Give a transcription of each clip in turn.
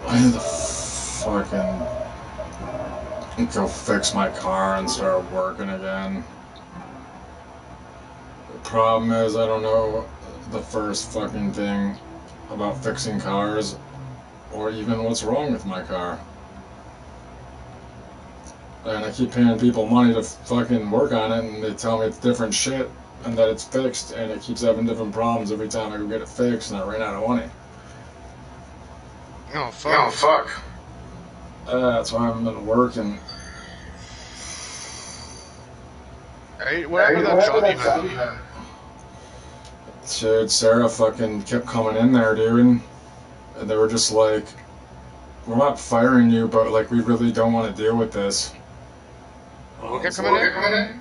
I need to fucking go fix my car and start working again. The problem is I don't know the first fucking thing about fixing cars or even what's wrong with my car. And I keep paying people money to fucking work on it, and they tell me it's different shit and that it's fixed, and it keeps having different problems every time I go get it fixed, and I ran out of money. Oh, fuck. Oh, fuck. That's why I haven't been working. Hey, what happened to that job you had? Dude, Sarah fucking kept coming in there, dude. And they were just like, we're not firing you, but like, we really don't want to deal with this. What kept coming in?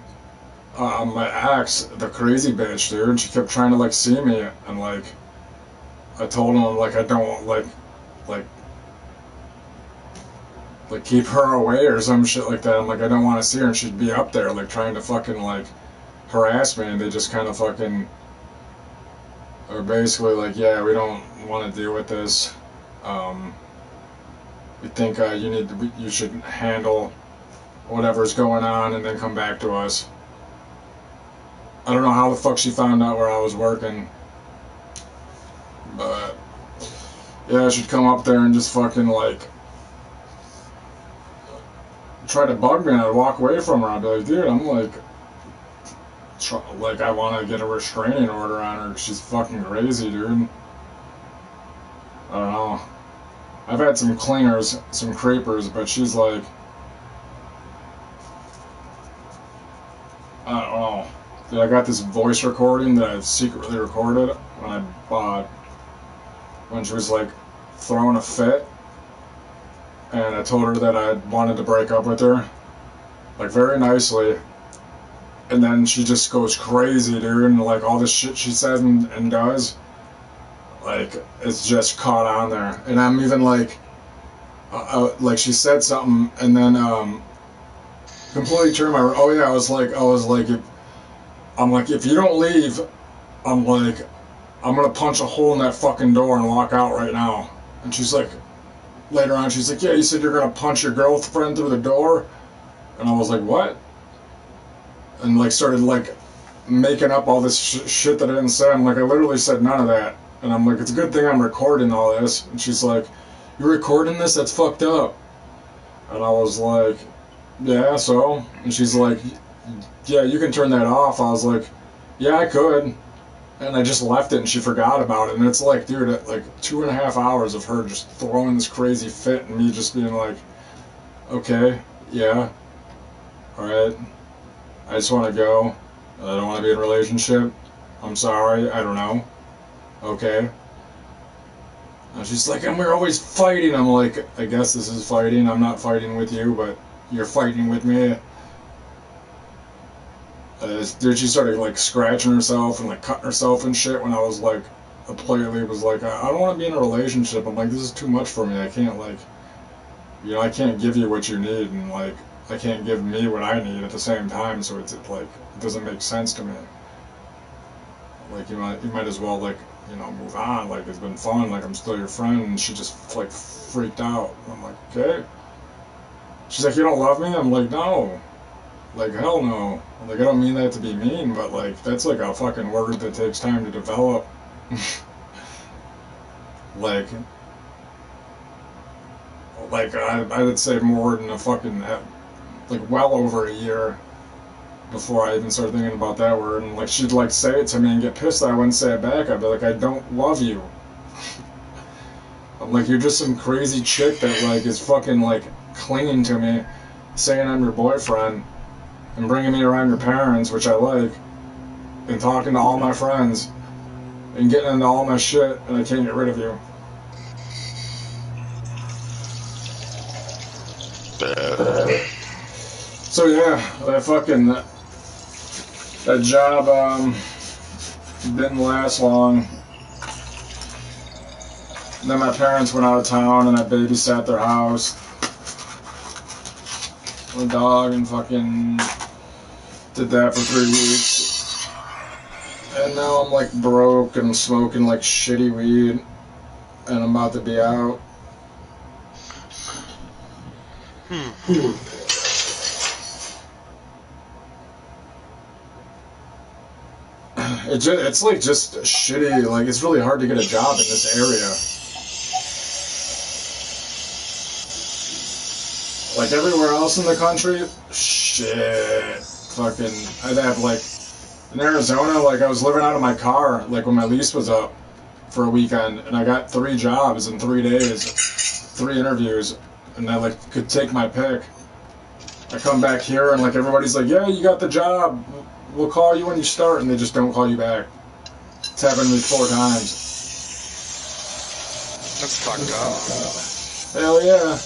My ex, the crazy bitch, dude. She kept trying to like see me, and like, I told him like I don't like keep her away or some shit like that. I'm like, I don't want to see her, and she'd be up there like trying to fucking like harass me, and they just kind of fucking are basically like, yeah, we don't want to deal with this. We think you should handle whatever's going on and then come back to us. I don't know how the fuck she found out where I was working, but yeah, she'd come up there and just fucking like try to bug me, and I'd walk away from her. I'd be like, dude, I'm like I want to get a restraining order on her. She's fucking crazy, dude. I don't know. I've had some clingers, some creepers, but she's like, I don't know. Dude, I got this voice recording that I secretly recorded when she was like throwing a fit, and I told her that I wanted to break up with her, like very nicely, and then she just goes crazy, dude, and like all this shit she says and does, like it's just caught on there, and I'm even like she said something, and then completely turned my, oh yeah, I was like, if you don't leave, I'm gonna punch a hole in that fucking door and walk out right now. And she's like, later on, she's like, yeah, you said you're gonna punch your girlfriend through the door? And I was like, what? And like started like making up all this shit that I didn't say. I'm like, I literally said none of that. And I'm like, it's a good thing I'm recording all this. And she's like, you're recording this? That's fucked up. And I was like, yeah, so? And she's like, yeah, you can turn that off. I was like, yeah, I could. And I just left it, and she forgot about it. And it's like, dude, like 2.5 hours of her just throwing this crazy fit, and me just being like, okay, yeah, alright, I just want to go. I don't want to be in a relationship. I'm sorry, I don't know. Okay. And she's like, and we're always fighting. I'm like, I guess this is fighting. I'm not fighting with you, but you're fighting with me. Dude, she started like scratching herself and like cutting herself and shit when I was like, politely was like, I don't want to be in a relationship. I'm like, this is too much for me. I can't like, I can't give you what you need, and like, I can't give me what I need at the same time. So it's like, it doesn't make sense to me. Like, you might as well like, move on. Like, it's been fun. Like, I'm still your friend. And she just like freaked out. I'm like, okay. She's like, you don't love me? I'm like, no. Like, hell no. Like, I don't mean that to be mean, but like, that's like a fucking word that takes time to develop. like I would say more than a fucking, like well over a year before I even started thinking about that word. And like, she'd like say it to me and get pissed that I wouldn't say it back. I'd be like, I don't love you. I'm like, you're just some crazy chick that like is fucking like clinging to me, saying I'm your boyfriend, and bringing me around your parents, which I like, and talking to all my friends and getting into all my shit, and I can't get rid of you. So yeah, that job didn't last long. And then my parents went out of town, and I babysat their house. My dog, and fucking did that for 3 weeks. And now I'm like broke and smoking like shitty weed, and I'm about to be out. It's like just shitty. Like, it's really hard to get a job in this area. Like everywhere else in the country, shit. Fucking, I'd have like, in Arizona, like I was living out of my car, like when my lease was up for a weekend, and I got 3 jobs in 3 days, 3 interviews, and I like could take my pick. I come back here and like everybody's like, yeah, you got the job. We'll call you when you start, and they just don't call you back. It's happened to me 4 times. That's fucked up. Hell yeah.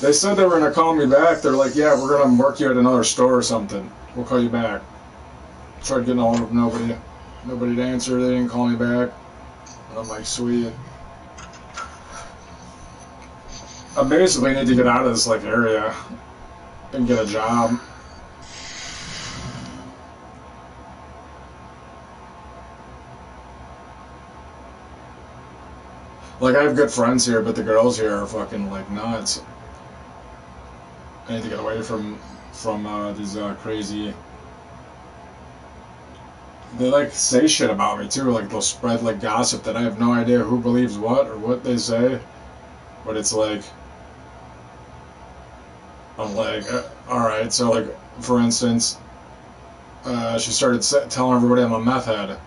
They said they were gonna call me back. They're like, yeah, we're gonna work you at another store or something. We'll call you back. Tried getting all of nobody to answer. They didn't call me back. And I'm like, sweet. I basically need to get out of this like area and get a job. Like, I have good friends here, but the girls here are fucking like nuts. I need to get away from these crazy. They like say shit about me too. Like they'll spread like gossip that I have no idea who believes what or what they say. But it's like, I'm like, all right. So like, for instance, she started telling everybody I'm a meth head,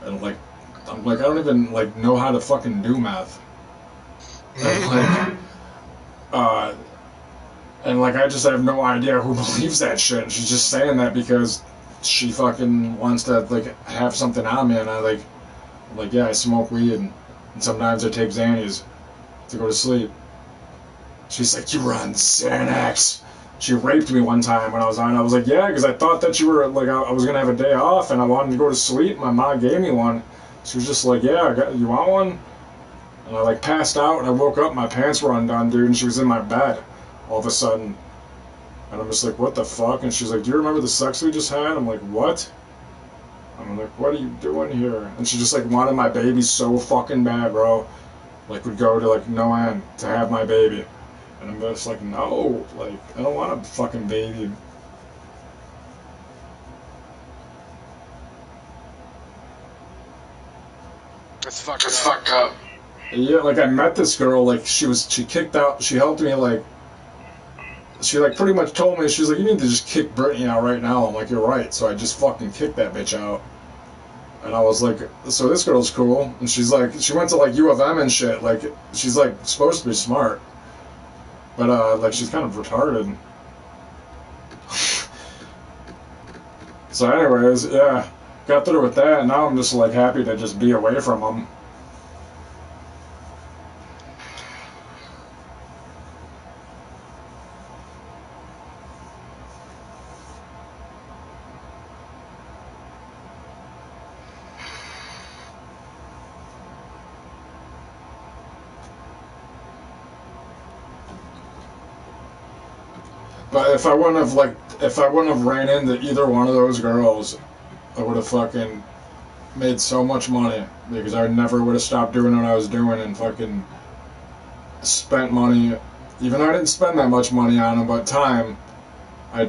and like, I'm like, I don't even like know how to fucking do meth. And like, I just have no idea who believes that shit. And she's just saying that because she fucking wants to like have something on me, and I'm like, yeah, I smoke weed, and sometimes I take Xannies to go to sleep. She's like, you were on Xanax. She raped me one time when I was on. I was like, yeah, because I thought that you were like, I was gonna have a day off, and I wanted to go to sleep. My mom gave me one. She was just like, yeah, you want one? And I like passed out, and I woke up, my pants were undone, dude, and she was in my bed all of a sudden. And I'm just like, what the fuck? And she's like, do you remember the sex we just had? I'm like, what? I'm like, what are you doing here? And she just like wanted my baby so fucking bad, bro. Like, would go to like no end to have my baby. And I'm just like, no, like, I don't want a fucking baby. That's fucked up. Yeah, like I met this girl, like she kicked out, she helped me, like, she like pretty much told me, she's like, you need to just kick Brittany out right now. I'm like, you're right. So I just fucking kicked that bitch out. And I was like, so this girl's cool. And she's like, she went to like U of M and shit. Like, she's like supposed to be smart. But like she's kind of retarded. So anyways, yeah. Got through with that, and now I'm just like happy to just be away from them. But if I wouldn't have ran into either one of those girls, I would have fucking made so much money, because I never would have stopped doing what I was doing and fucking spent money. Even though I didn't spend that much money on them, but time, I'd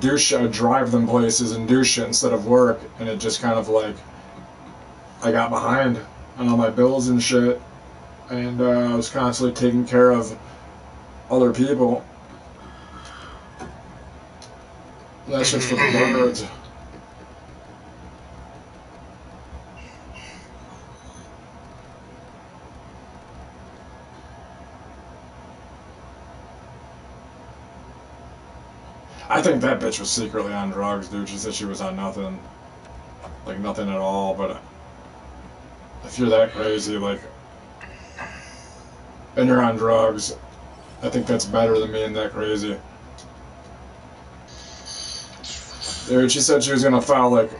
do shit, I'd drive them places and do shit instead of work, and it just kind of like, I got behind on all my bills and shit, and I was constantly taking care of other people. That's just for the birds. I think that bitch was secretly on drugs, dude. She said she was on nothing. Like, nothing at all, but if you're that crazy, like, and you're on drugs, I think that's better than being that crazy. Dude, she said she was gonna file, like,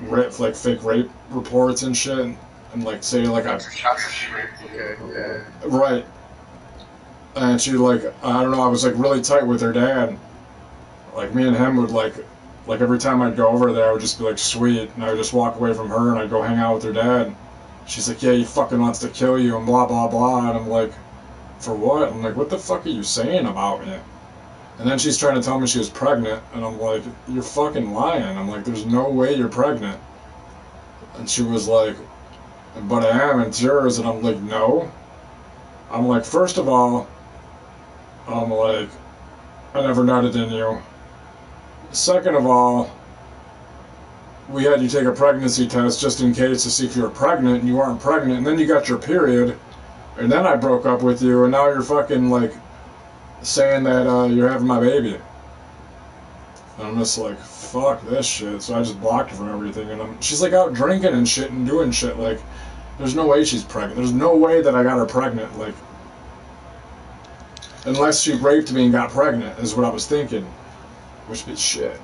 fake rape reports and shit, and like, say, like, right. And she, like, I don't know, I was, like, really tight with her dad. Like, me and him would, like, every time I'd go over there, I would just be like, sweet, and I would just walk away from her, and I'd go hang out with her dad. She's like, yeah, he fucking wants to kill you, and blah, blah, blah, and I'm like, for what? I'm like, what the fuck are you saying about me? And then she's trying to tell me she was pregnant, and I'm like, you're fucking lying. I'm like, there's no way you're pregnant. And she was like, but I am, it's yours, and I'm like, no. I'm like, first of all, I'm like, I never nutted in you. Second of all, we had you take a pregnancy test just in case to see if you were pregnant, and you weren't pregnant, and then you got your period, and then I broke up with you, and now you're fucking, like, saying that you're having my baby. And I'm just like, fuck this shit. So I just blocked her from everything, and she's like out drinking and shit and doing shit. Like, there's no way she's pregnant. There's no way that I got her pregnant. Like, unless she raped me and got pregnant, is what I was thinking. Which be shit.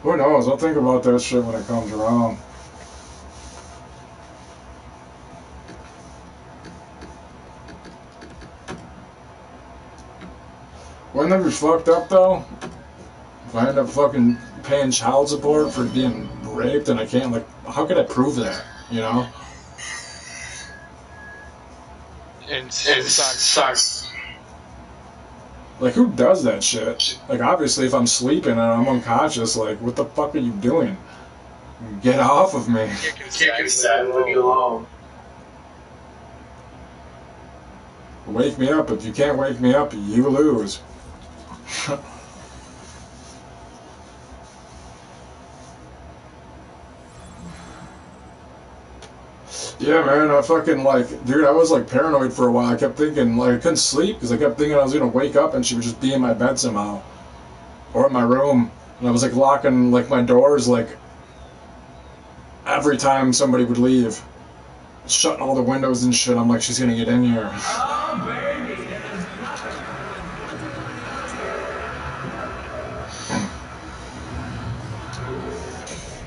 Who knows? I'll think about that shit when it comes around. Wouldn't that be fucked up, though? If I end up fucking paying child support for being raped and I can't, like, how could I prove that, you know? And sucks. Like, who does that shit? Like, obviously, if I'm sleeping and I'm unconscious, like, what the fuck are you doing? Get off of me. Kick inside, leave me alone. Wake me up. If you can't wake me up, you lose. Yeah, man, I fucking, like, dude, I was, like, paranoid for a while. I kept thinking, like, I couldn't sleep because I kept thinking I was going to wake up and she would just be in my bed somehow. Or in my room. And I was, like, locking, like, my doors, like, every time somebody would leave. Shutting all the windows and shit. I'm like, she's going to get in here.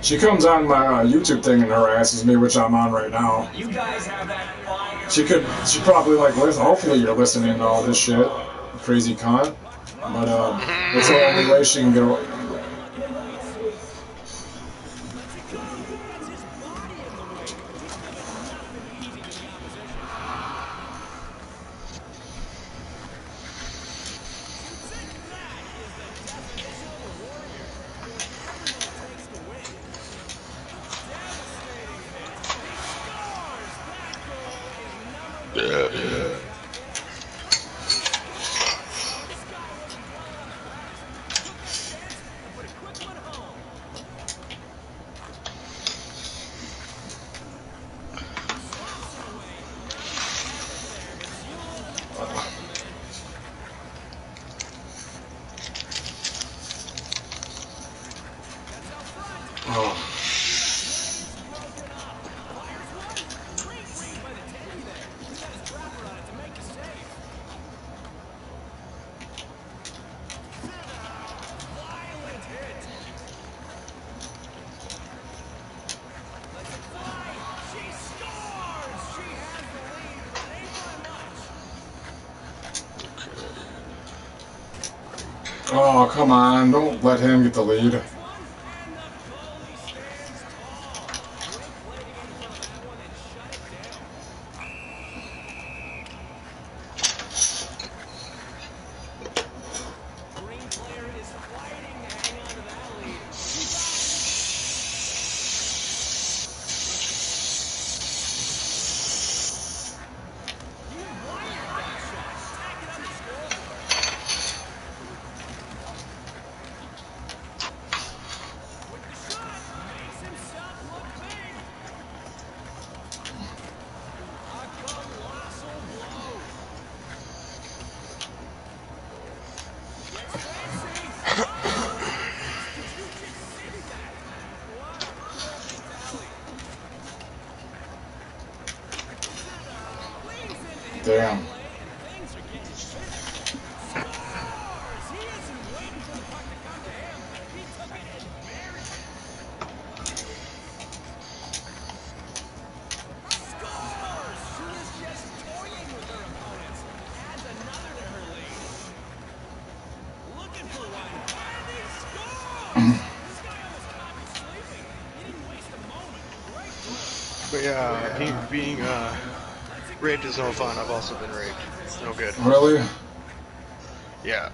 She comes on my YouTube thing and harasses me, which I'm on right now. You guys have that fire. She probably like listen. Hopefully you're listening to all this shit, crazy cunt. But it's the only way she can get away. Oh, come on, don't let him get the lead. Damn. But yeah, being raped is no fun. I've also been raped. It's no good. Really? Yeah.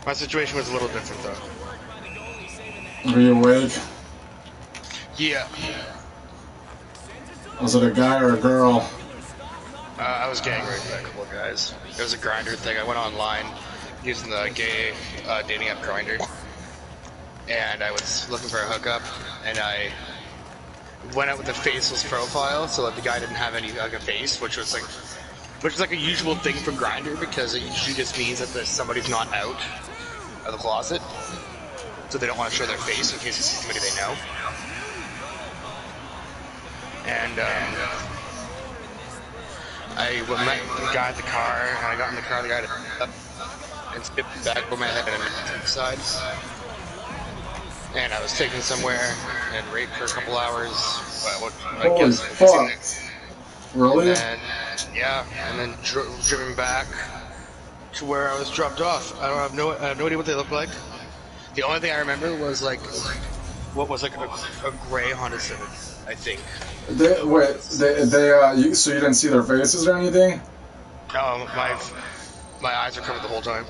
My situation was a little different though. Were you awake? Yeah. Was it a guy or a girl? I was gang raped by a couple of guys. It was a Grindr thing. I went online using the gay dating app Grindr, and I was looking for a hookup, and I went out with a faceless profile, so that the guy didn't have any like a face, which is like a usual thing for Grindr because it usually just means that somebody's not out of the closet, so they don't want to show their face in case it's somebody they know. And I met the guy at the car, and I got in the car, the guy and skipped back over my head and side. And I was taken somewhere and raped for a couple hours. Holy fuck. Really? And yeah, and then driven back to where I was dropped off. I have no idea what they look like. The only thing I remember was like what was like a gray Honda Civic, I think. So you didn't see their faces or anything? No, my eyes were covered the whole time.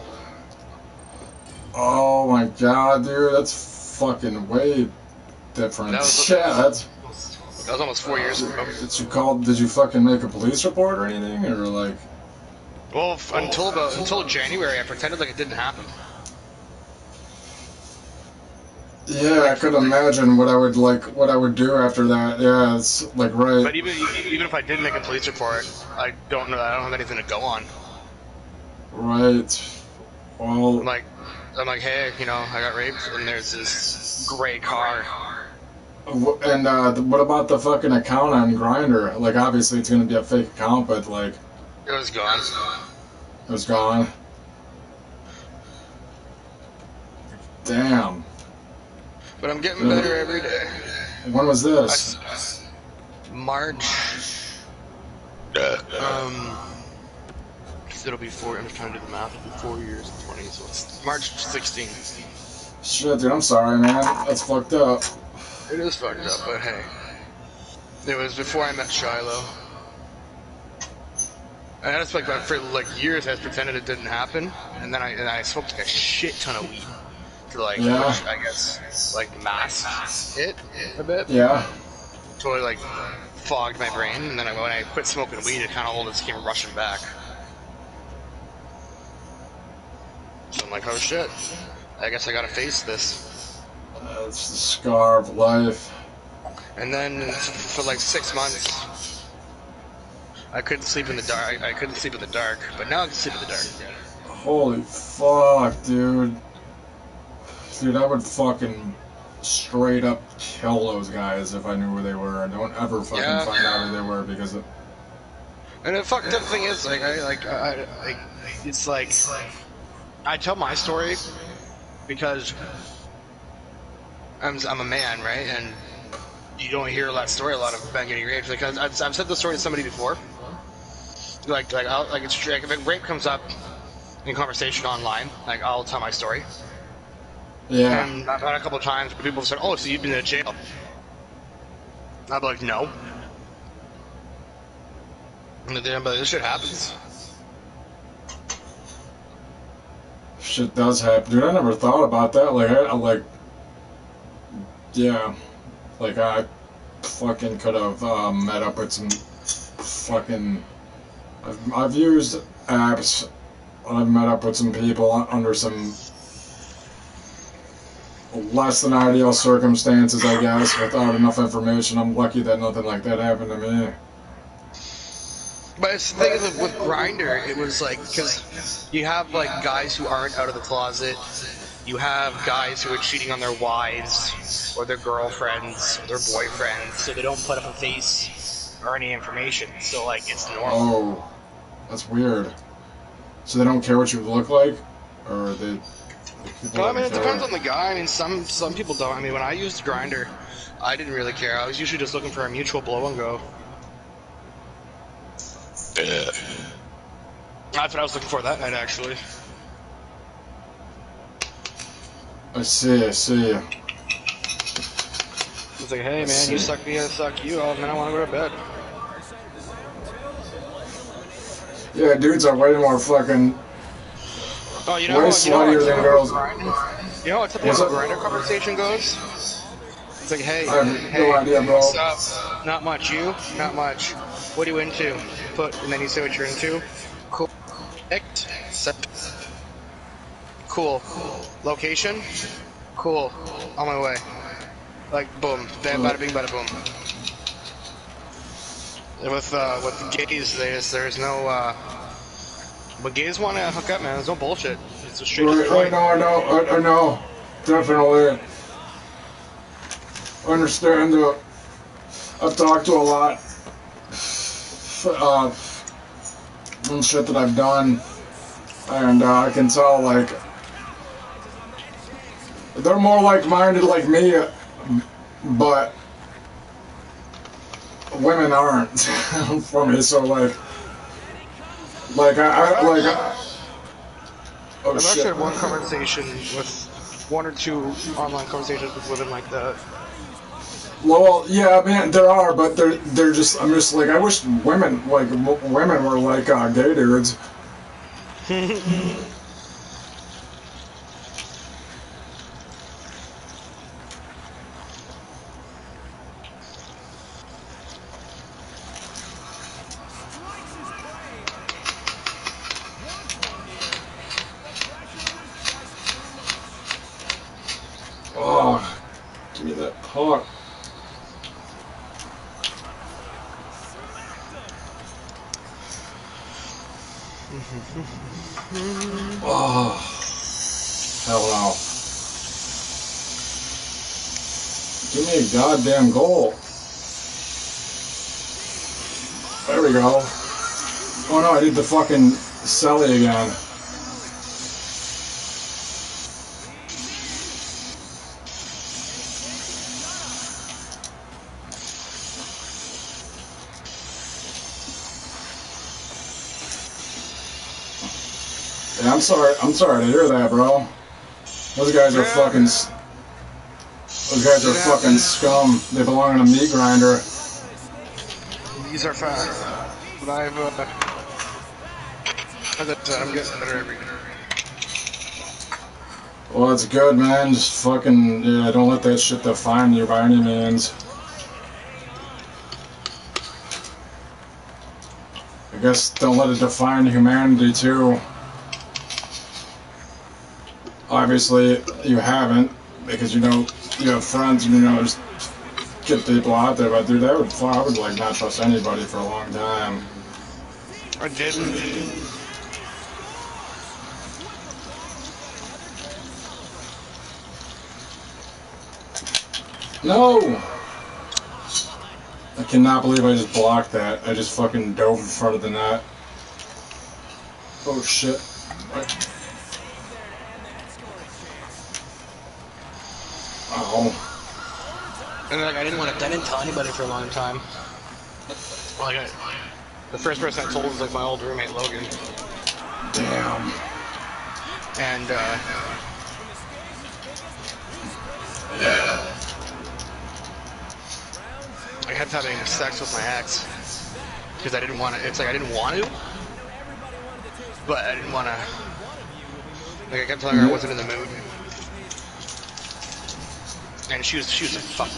Oh my god, dude, that's fucking way different. That was almost 4 years ago. Did you fucking make a police report or anything, or like? Well, until January, I pretended like it didn't happen. Yeah, I could imagine what I would do after that. Yeah, it's like right. But even if I did make a police report, I don't have anything to go on. Right. Well. I'm like, hey, I got raped, and there's this gray car. And what about the fucking account on Grindr? Like, obviously it's gonna be a fake account, but like. It was gone. It was gone. Damn. But I'm getting better every day. When was this? March. It'll be 4. I'm just trying to do the math. It'll be 4 years and 20. So it's March 16th. Shit, dude. I'm sorry, man. That's fucked up. It is fucked up, but hey, it was before I met Shiloh. And I just for years I just pretended it didn't happen, and then I smoked like a shit ton of weed to which I guess mask it a bit. Yeah. Totally fogged my brain, and then when I quit smoking weed, it kind of all just came rushing back. So I'm like, oh shit, I guess I gotta face this. It's the scar of life. And then for 6 months, I couldn't sleep in the dark. I couldn't sleep in the dark, but now I can sleep in the dark again. Holy fuck, dude. Dude, I would fucking straight up kill those guys if I knew where they were. And don't ever fucking find out who they were because of... And the fucked up thing is, it's I tell my story because I'm a man, right? And you don't hear that story a lot of men getting raped. Because I've said this story to somebody before. If rape comes up in conversation online, I'll tell my story. Yeah. And I've had a couple of times where people have said, "Oh, so you've been in jail?" I'd be like, "No." And then I'd be like, "This shit happens." Shit does happen, dude. I never thought about that. I fucking could have met up with some fucking. I've used apps. I've met up with some people under some less than ideal circumstances, I guess, without enough information. I'm lucky that nothing like that happened to me. But it's the thing is with Grindr, it was because you have guys who aren't out of the closet, you have guys who are cheating on their wives or their girlfriends or their boyfriends, so they don't put up a face. or any information. So like it's normal. Oh, that's weird. So they don't care what you look like, or they? Well, I mean, it depends on the guy. I mean, some people don't. I mean, when I used Grinder, I didn't really care. I was usually just looking for a mutual blow and go. That's what I was looking for that night, actually. I see. It's like, hey man, you suck me, I suck you. Oh man, I want to go to bed. Yeah, dudes are way more fucking. Oh, you know, way sluttier than girls. You know what typical Grinder conversation goes? It's like, hey, I have no idea, bro. What's up? Not much. You? Not much. What are you into? And then you say what you're into. Cool. Cool. Location? Cool. On my way. Like, boom. Bada bing, bada boom. With gays, there's no, when gays want to hook up, man, there's no bullshit. It's a straight to the point. I know. Definitely. Understand. I've talked to a lot. And shit that I've done, and I can tell, like, they're more like-minded like me, but women aren't for me. So like oh I've shit. actually had one conversation with one or two online conversations with women like that. Well, yeah, man, there are, but they're just. I'm just like, I wish women were like gay dudes. Oh, give me that puck. Oh, hell no. Give me a goddamn goal. There we go. Oh no, I did the fucking celly again. Yeah, I'm sorry to hear that, bro. Those guys are fucking scum. They belong in a meat grinder. These are facts. But I've, as I said, I'm getting better every day. Well, it's good, man. Just fucking, yeah, don't let that shit define you by any means. I guess don't let it define humanity, too. Obviously, you haven't, because you know, you have friends and you know, just get people out there, but dude, I would like not trust anybody for a long time. I didn't. No! I cannot believe I just blocked that. I just fucking dove in front of the net. Oh shit. Oh. And like, I didn't tell anybody for a long time. Like, the first person I told was like my old roommate Logan. Damn. And I kept having sex with my ex because I didn't want to. It's like I didn't want to, but I didn't want to. Like I kept telling her I wasn't in the mood, and she was like, "Fuck."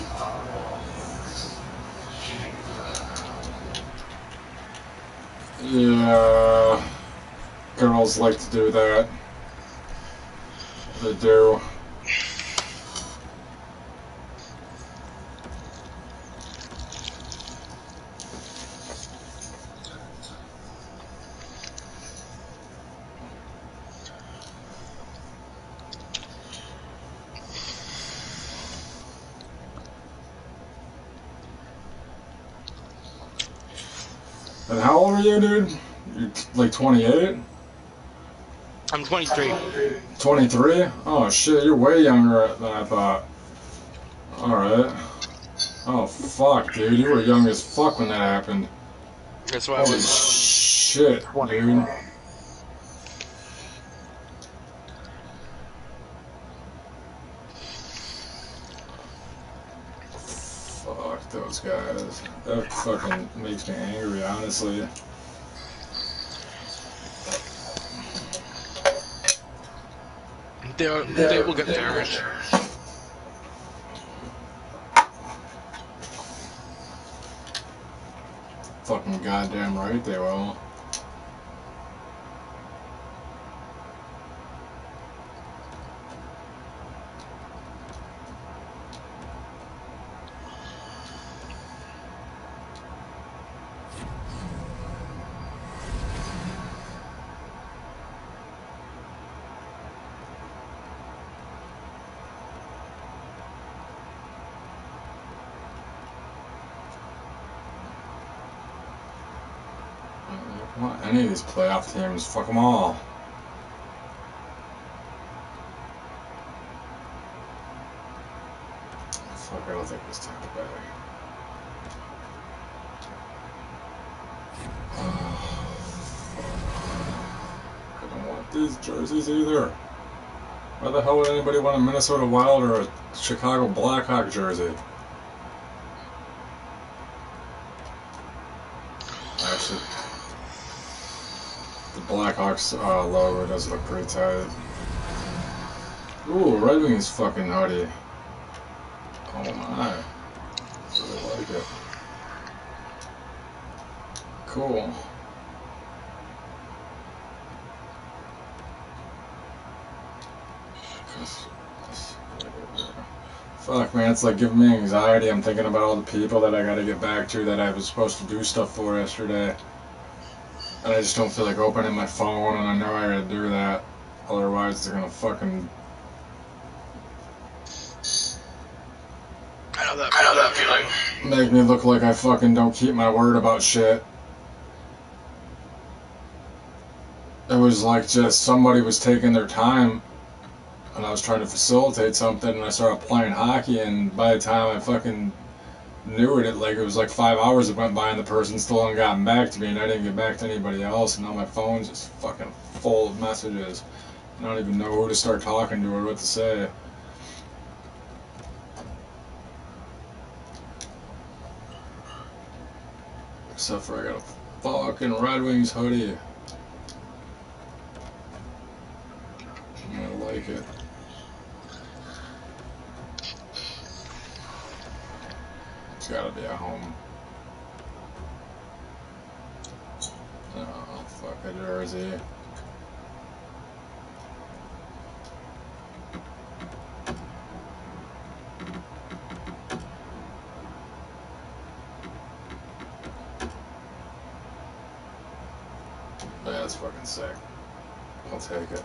Yeah. Girls like to do that. They do. And how old are you, dude? You're like 28? I'm 23. 23? Oh shit, you're way younger than I thought. Alright. Oh fuck, dude, you were young as fuck when that happened. That's why I Holy was shit, 20. dude. Fuck those guys. That fucking makes me angry, honestly. They will get theirs. Fucking goddamn right they will. Want any of these playoff teams, fuck them all. Fuck, I don't think this Tampa Bay. I don't want these jerseys either. Why the hell would anybody want a Minnesota Wild or a Chicago Blackhawk jersey? Actually, the Blackhawks logo does look pretty tight. Ooh, Red Wings fucking hoodie. Oh my. Really like it. Cool. Fuck, man, it's like giving me anxiety. I'm thinking about all the people that I gotta get back to that I was supposed to do stuff for yesterday. And I just don't feel like opening my phone, and I know I gotta do that. Otherwise, they're gonna fucking... I know that feeling. make me look like I fucking don't keep my word about shit. It was like just somebody was taking their time, and I was trying to facilitate something, and I started playing hockey, and by the time I fucking knew it, it was like 5 hours that went by, and the person still hadn't gotten back to me, and I didn't get back to anybody else, and now my phone's just fucking full of messages. I don't even know who to start talking to or what to say. Except for I got a fucking Red Wings hoodie. I like it. It's gotta be at home. Oh, fuck a jersey. Yeah, that's fucking sick. I'll take it.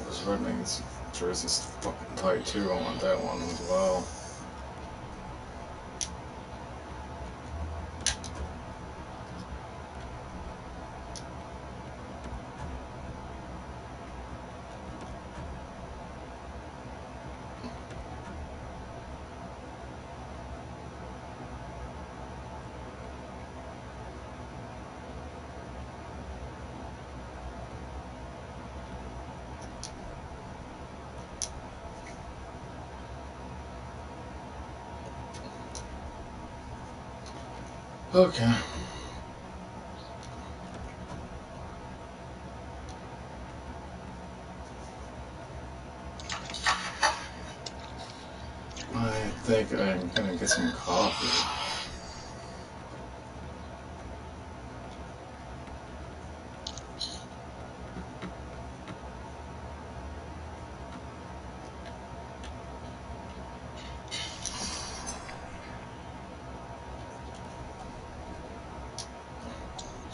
This Red Wings jersey's fucking tight too. I want that one as well. Okay. I think I'm gonna get some coffee.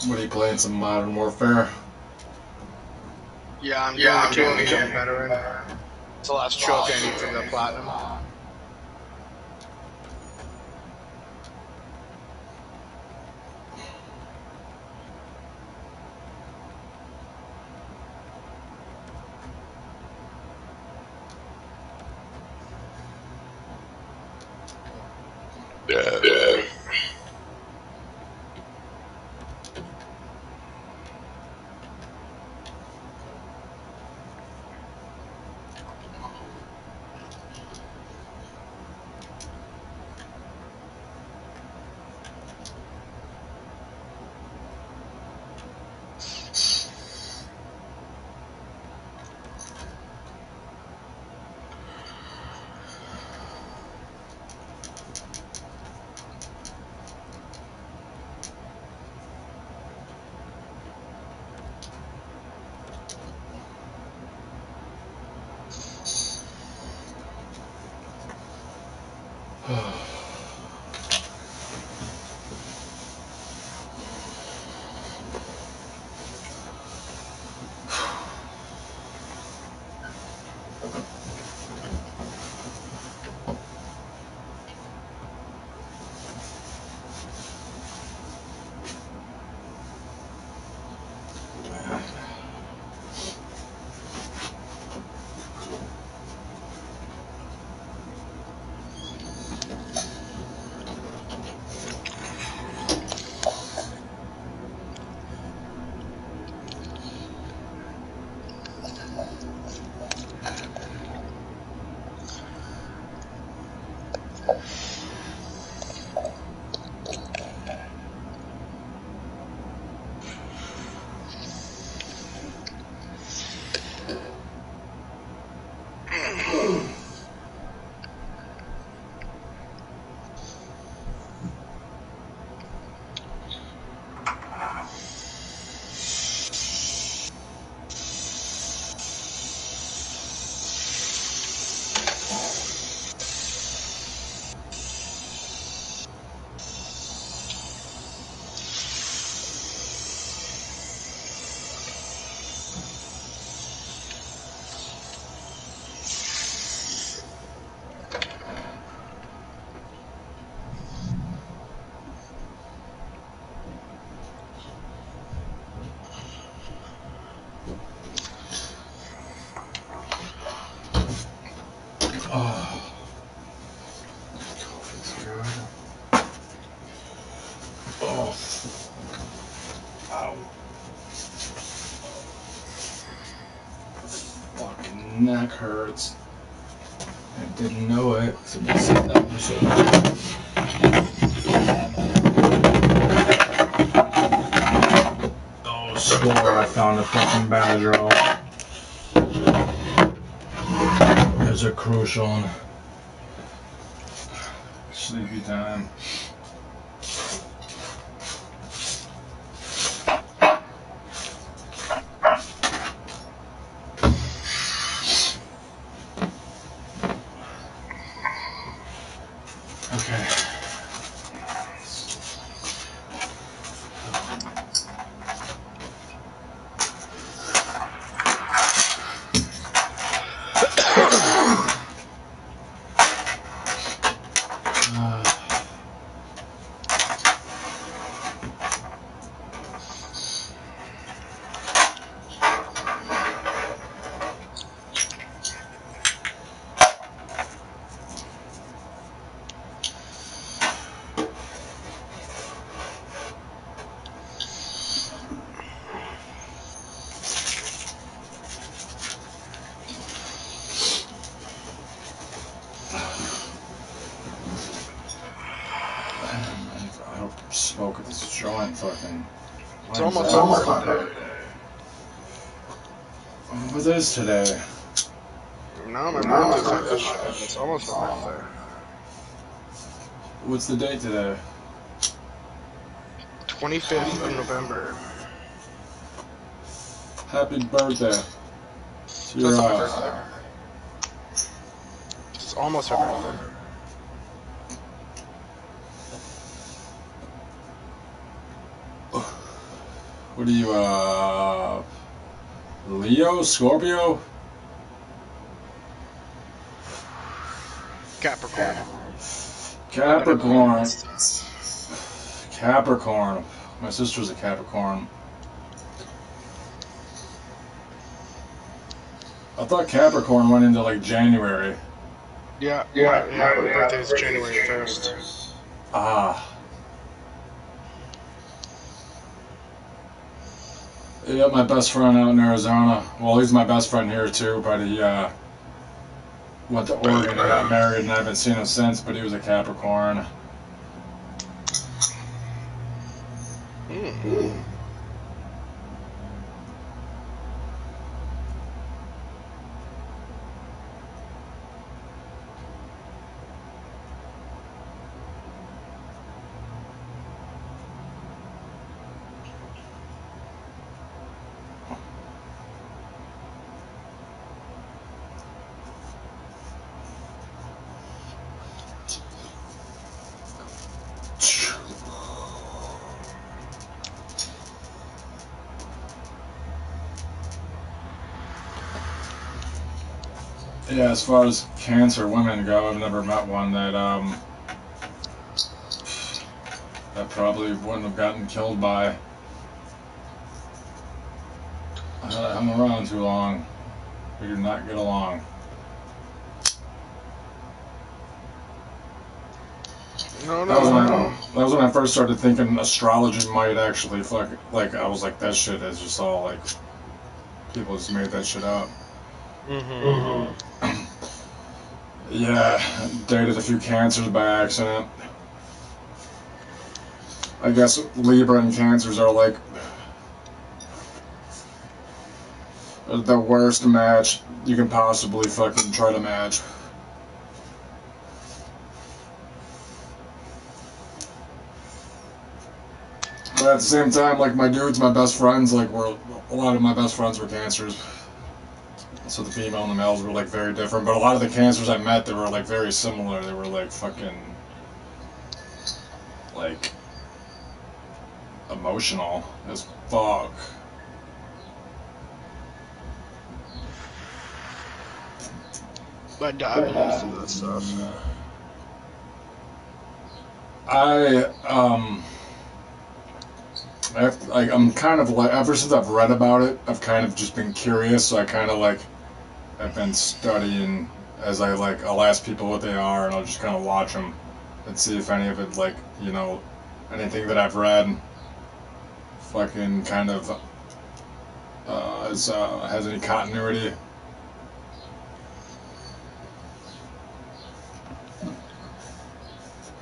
What are you playing? Some Modern Warfare? Yeah, I'm doing the trophy veteran. It's the last trophy I need for the platinum. Yeah. Oh. Coffee's good. Oh. Ow. Fucking neck hurts. I didn't know it. Somebody said that before. Oh, swore I found a fucking Benadryl. There's a crucial one. Sleepy time. Okay. I smoke at this joint fucking. It's almost over. What is today? No, my mom just said that shit. It's almost my birthday. What's the date today? 25th of November. Happy birthday. That's my birthday. It's almost her birthday. What are you, Leo? Scorpio? Capricorn. Capricorn. Capricorn. My sister's a Capricorn. I thought Capricorn went into like January. Yeah, my birthday is January 1st. Ah. Yeah, my best friend out in Arizona. Well, he's my best friend here too, but he went to Oregon and got married, and I haven't seen him since, but he was a Capricorn. Yeah, as far as Cancer women go, I've never met one that that probably wouldn't have gotten killed by. I hung around too long. We do not get along. No. That was when I first started thinking astrology might actually fuck. Like, I was like, that shit is just all like, people just made that shit up. Yeah, dated a few Cancers by accident. I guess Libra and Cancers are like the worst match you can possibly fucking try to match. But at the same time, like my dudes, my best friends, like a lot of my best friends were Cancers. So the female and the males were like very different. But a lot of the Cancers I met, they were like very similar. They were like fucking like emotional as fuck. My dad used to do that stuff. I'm kind of like, ever since I've read about it, I've kind of just been curious, so I kind of like, I've been studying as I like, I'll ask people what they are, and I'll just kind of watch them and see if any of it, like, you know, anything that I've read fucking kind of has any continuity.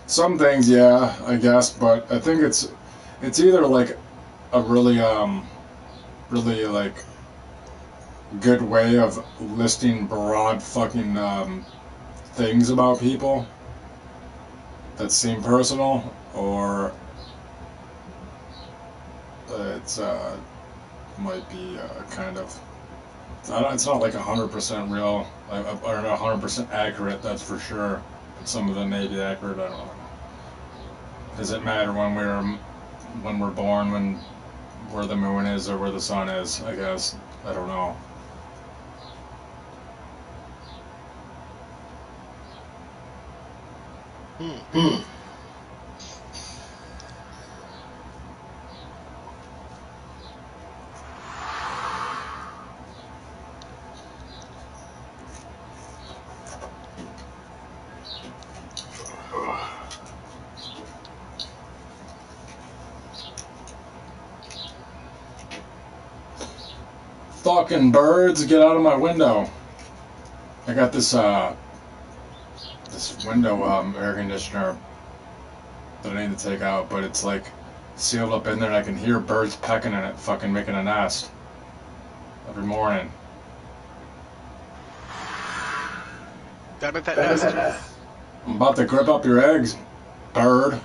Some things, yeah, I guess, but I think it's either like a really really like good way of listing broad fucking things about people that seem personal, or it's might be kind of, it's not like 100% real or 100% accurate, that's for sure. But some of them may be accurate. I don't know. Does it matter when we're born, where the moon is or where the sun is? I guess I don't know. Fucking birds, get out of my window. I got this this window air conditioner that I need to take out, but it's like sealed up in there, and I can hear birds pecking in it, fucking making a nest every morning. Damn it, that nest. I'm about to grip up your eggs, bird.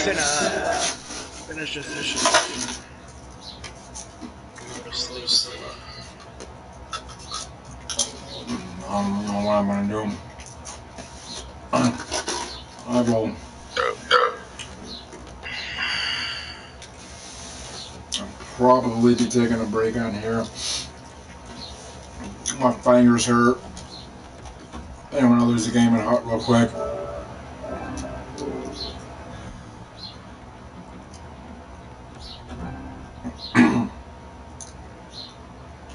finna finish this mission. Go to sleep. I don't know what I'm gonna do. I will. I'll probably be taking a break on here. My fingers hurt. And I'm gonna lose the game in Hut real quick.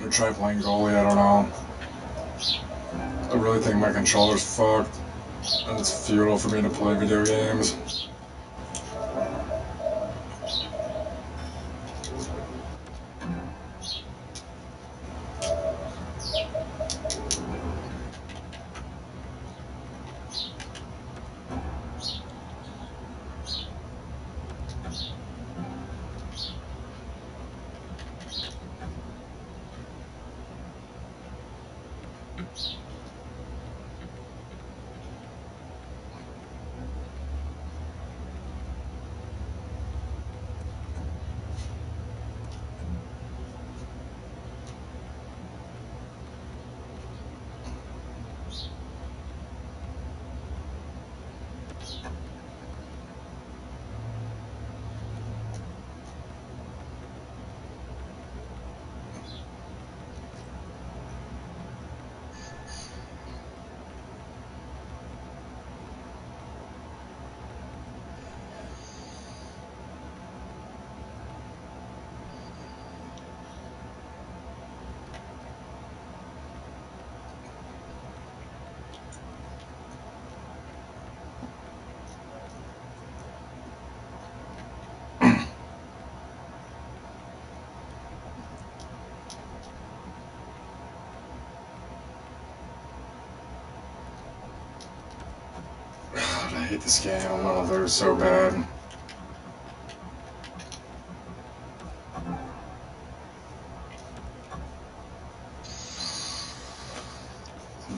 Or try playing goalie, I don't know. I really think my controller's fucked. And it's futile for me to play video games. I hate this game. I want to lose so bad.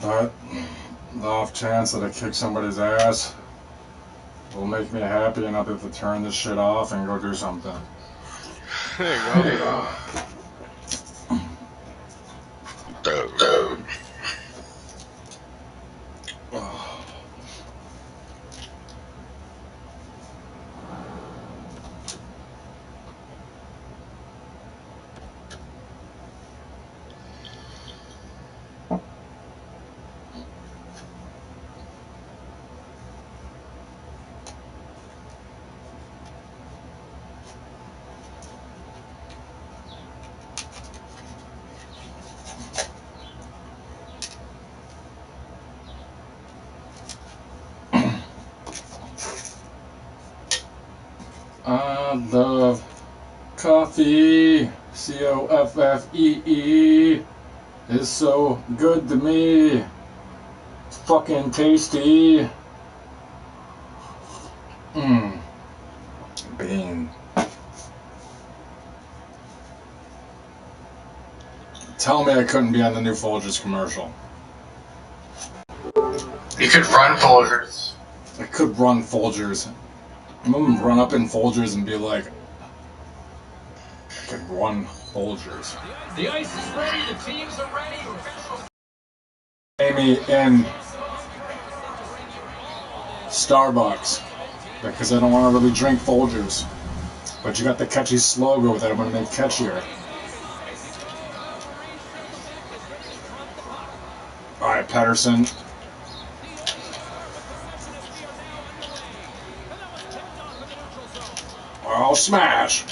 But the off chance that I kick somebody's ass will make me happy enough to turn this shit off and go do something. There you go. I love coffee. Coffee is so good to me. It's fucking tasty. Bean. Tell me I couldn't be on the new Folgers commercial. You could run Folgers. I could run Folgers. I'm gonna run up in Folgers and be like, I could run Folgers. The ice is ready. The teams are ready. Amy in Starbucks because I don't want to really drink Folgers. But you got the catchy slogan that I'm gonna make catchier. All right, Patterson. Oh, smash!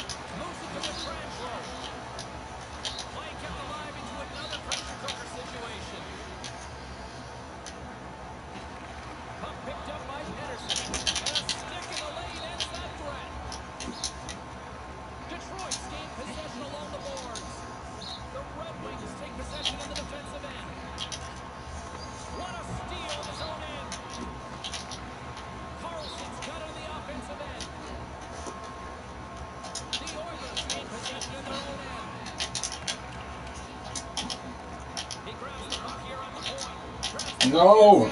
No!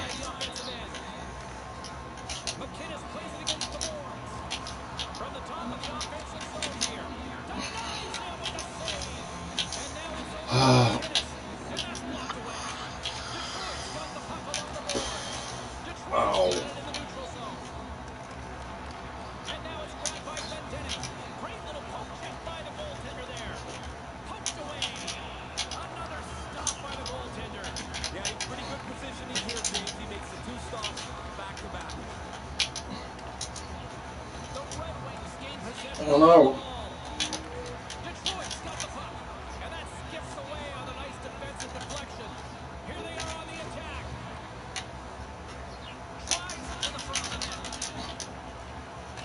Oh no. Detroit's got the puck, and that skips away on a nice defensive deflection. Here they are on the attack. Tries it to the front of the net.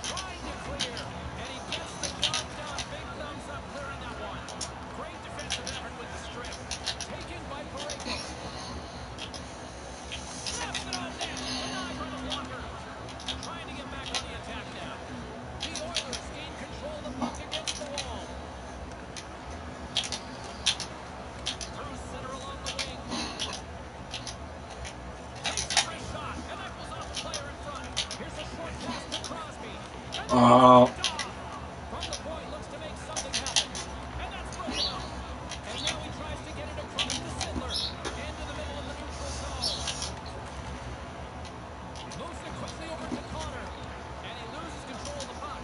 Trying to clear, and he gets the job done. Big thumbs up clearing that one. Great defensive effort with the strip. Taken by Parayko. Snaps it on net. Denied by the blockers. Trying to get back on the attack now. The Oilers gain control of the puck against the wall. Through center along the wing. Takes a wrist shot, and that goes off the player in front. Here's a short pass to Crosby. And from the point, looks to make something happen. And that's broken up. And now he tries to get it across to Sidler. Into the middle of the neutral zone. Moves it quickly over to Connor. And he loses control of the puck.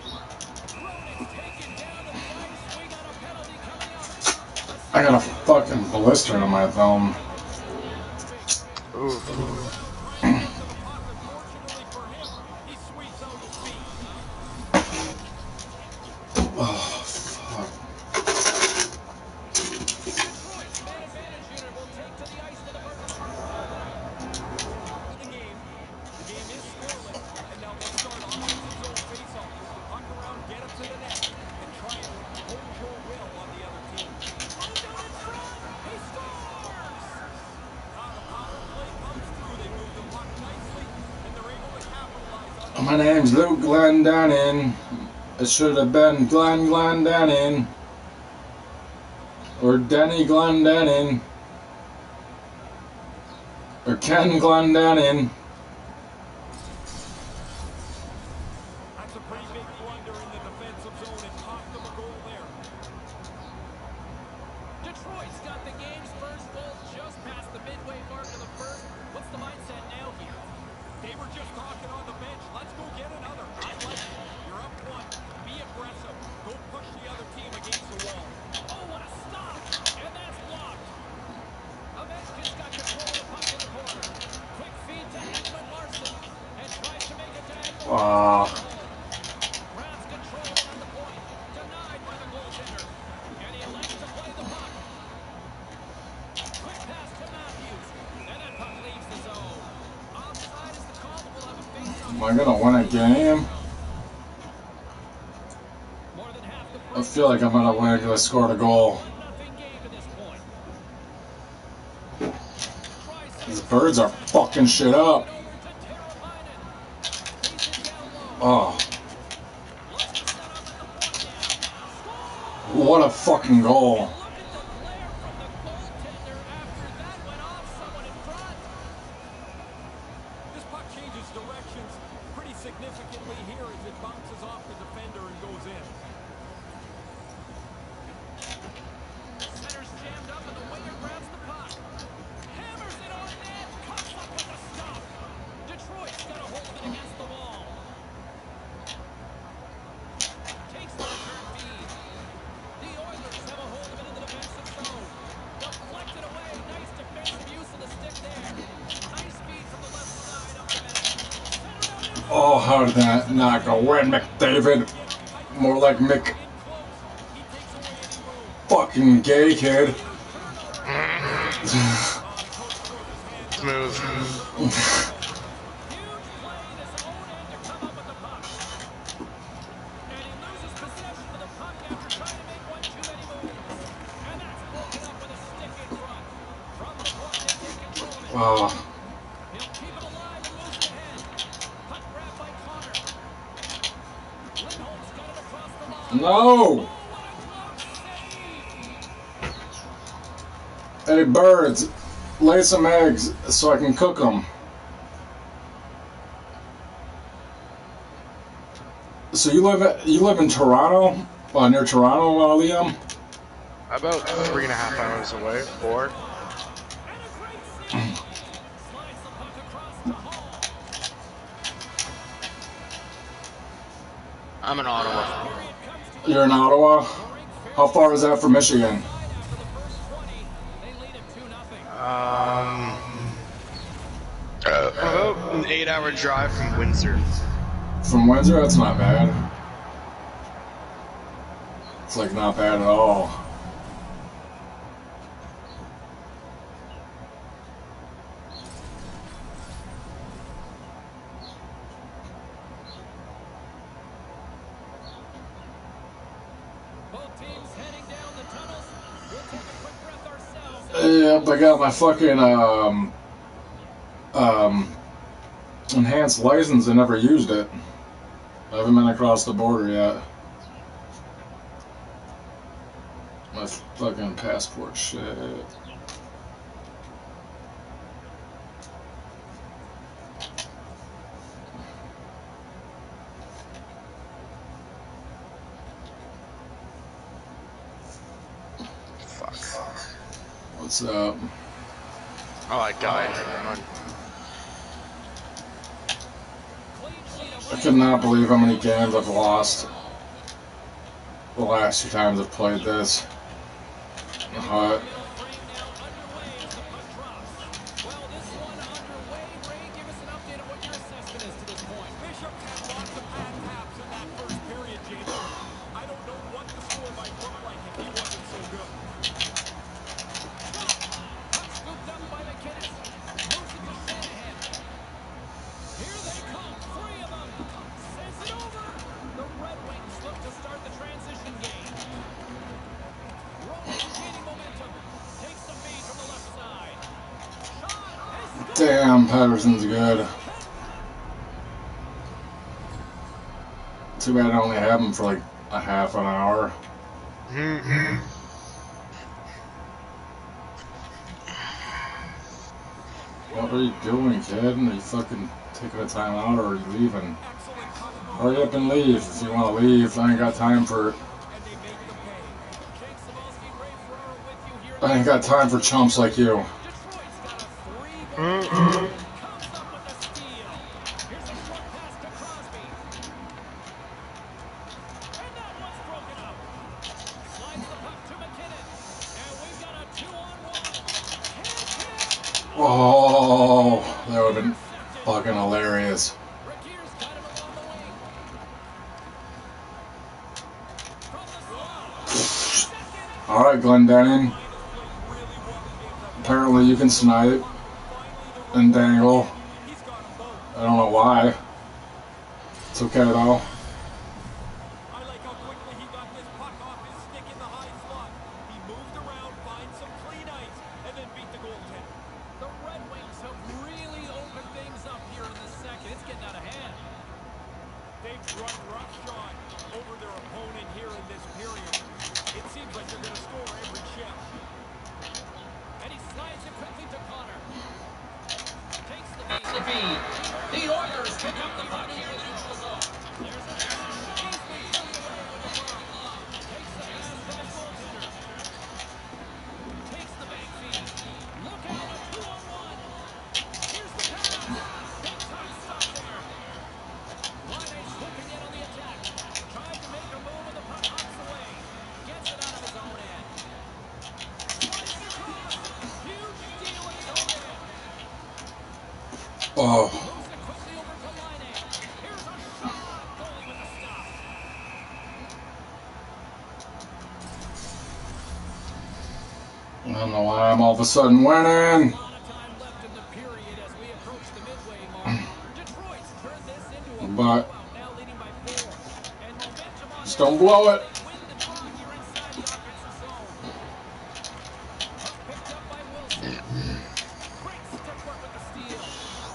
Cronin's taken down to the ice. We got a penalty coming up. I got a fucking blister on my thumb. Ooh. Unfortunately for him, he sweeps out his feet. Oh, fuck. Detroit's man advantage unit will take to the ice for the first the game. The game is scoreless, and now they'll start offensive zone face-off. Puck around, get up to the net, and try and hold your will on the other team. Oh, down in front! He scores! The power play comes through. They move the puck nicely, and they're able to capitalize on it. My name's Luke Glendening. It should have been Glenn Glendening. Or Denny Glendening. Or Ken Glendening. That's a pretty big blunder in the defensive zone. It cost them a goal there. Detroit's got the game's first goal just past the midway mark of the first. What's the mindset now here? They were just talking on the bench. Let's go get another. I like it. You're up one. Be aggressive. Go push the other team against the wall. Oh, what a stop! And that's blocked. Ovechkin's got control of the puck in the corner. Quick feed to Ekman Larsson. And tries to make a diagonal. Grabs control at the point. Denied by the goaltender. And he elects to play the puck. Quick pass to Matthews. And that puck leaves the zone. Offside is the call, but we'll have a face-off. Am I gonna win a game? More than half the I feel like I'm gonna win because I scored a goal. 1-0 game to this point. These birds are fucking shit up. Over to Teravainen. Faces down low. Oh, Looks to set up at the point now. what a fucking goal. Look at the glare from the goaltender after that went off someone in front. This puck changes directions pretty significantly here as it bounces off the defender and goes in. Center's jammed up and the winger grabs the puck. Hammers it on net. Comes up with a stop. Detroit's got a hold of it against the wall. Takes the return feed. The Oilers have a hold of it in the defensive zone. Deflected away. Nice defensive use of the stick there. Nice feed from the left side up the middle. Center down in front. Oh, how did that not go in, McDavid? More like Mick In close. He takes away any room. fucking gay kid. Smooth. Huge play in his own end to come up with the puck. And he loses possession of the puck after trying to make one too many moves. And that's broken up with a stick in front. From the point, they take control of it. Oh, He'll keep it alive and moves it ahead. Puck grabbed by Connor. Lindholm's got it across the line. no! Oh, what a glove save! Hey, birds, lay some eggs so I can cook them. So you live in Toronto? Near Toronto, Liam? About 3.5 hours away. 4. And a great save! Slides the puck across to Hall. I'm in Ottawa. Period comes to You're in Ottawa? How far is that from Michigan? after the first 20. They lead it 2-0. About an 8-hour drive from Windsor. From Windsor? That's not bad. It's like not bad at all. Both teams heading down the tunnels. We'll take a quick breath ourselves. Yep, I got my fucking enhanced license. I never used it. I haven't been across the border yet. My fucking passport shit. Fuck. What's up? Oh, I died. I cannot believe how many games I've lost the last 2 times I've played this. Well, this one underway. Ray, give us an update on what your assessment is to this point. Bishop had lots of bad taps in that first period, Jason. I don't know what the score might look like if he wasn't so good. Puck scooped up by McKinnis. Moves it to Shanahan. Here they come, 3 of them. Sends it over. The Red Wings look to start the transition game. Roman gaining momentum. Takes the feed from the left side. Shot. Damn, Patterson's good. Too bad I only have him for like a half an hour. What are you doing, kid? Are you fucking taking a time out or are you leaving? Hurry up and leave if you want to leave. I ain't got time for... I ain't got time for chumps like you. Oh, that would have been fucking hilarious. Alright, Glendenning. Apparently you can snipe and dangle. I don't know why. It's okay though. I like how quickly he got this puck off his stick in the high slot. He moved around, finds some clean ice, and then beat the goaltender. The Red Wings have really opened things up here in the second. It's getting out of hand. They've run roughshod over their opponent here in this period. It seems like they're going to score every shift. And he slides it quickly to Connor. Takes the feed. The Oilers pick up the puck here in the neutral zone. There's a shot. Takes the pass from the goaltender. Takes the back feed. Look out, a 2-on-1. Here's the pass. Big time stop there. Lane's looking in on the attack. Tried to make a move and the puck hops away. Gets it out of his own end. Slides it across. Huge deal in his own end. Oh. Moves it quickly over to Laine. Here's a shot. Goalie with the stop. I don't know why I'm all of a sudden winning. A lot of time left in the period as we approach the midway mark. Detroit's turned this into a But blowout, now leading by 4. And momentum on just their don't blow it. win the draw here inside the offensive zone. Puck picked up by Wilson. Great stick work with the steal.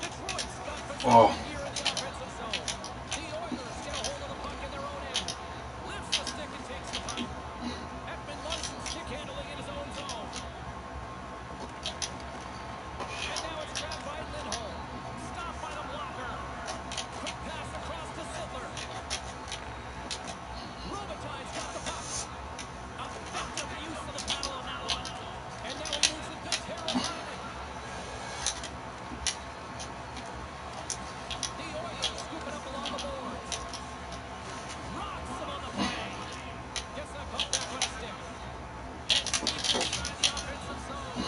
Detroit's got Oh. possession here in the offensive zone. The Oilers get a hold of the puck in their own end. Lifts the stick and takes the puck. Ekman Larson stick handling in his own zone. And now it's grabbed by Lindholm. Stopped by the blocker. Quick pass across to Sittler. Robitaille's got the puck. Effective use of the paddle on that one. And now he moves it to Terry Laine. The Oilers scooping up along the boards. Rocks him on the play. Gets that puck back on a stick. And sneaks inside the offensive zone.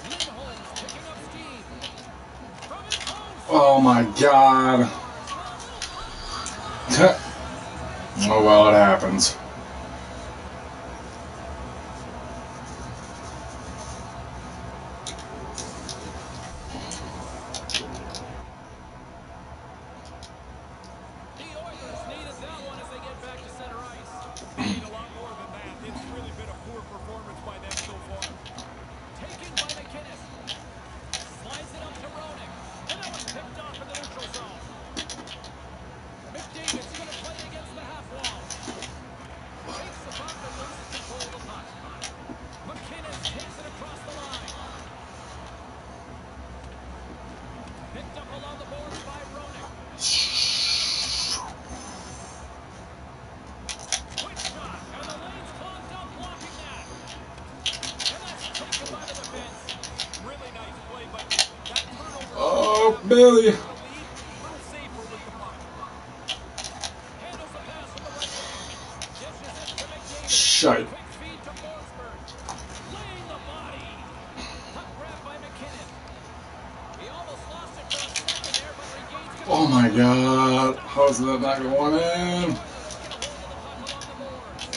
Lindholm's picking up steam. From his own Oh my god. Oh well, it happens. Billy. Little safer with the puck. Handles the pass from the right wing. Dishes it to McDavid. Shite. Quick feed to Forsberg. Laying the body. Puck grabbed by McKinnon. He almost lost it for a second there, but regains control. Oh my god. How's that not going in? Get a hold of the puck along the boards.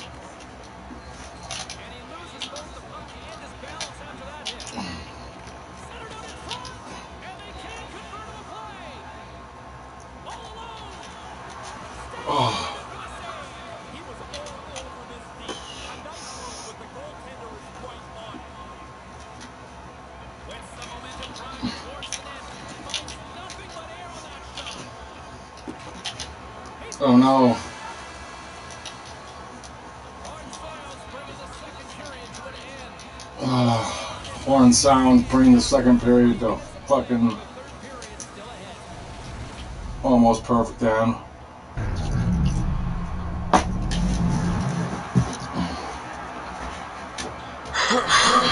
And he loses both the puck and his balance after that hit. Centered out in front, and they can't convert him a play. All alone. Oh. He was all over this deep. A nice move, but the goaltender is right on it. With some momentum driving towards the net, finds nothing but air on that shot. Oh no. Horn sounds bringing the second period to an end. Horn sound bring the second period to fucking Third period still ahead. almost perfect end.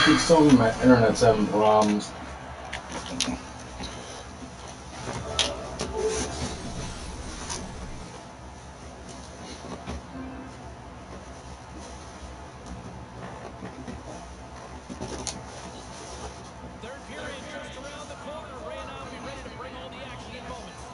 Keep telling me my internet's having problems. Third period just around the corner. Ray and I will be ready to bring all the action in moments.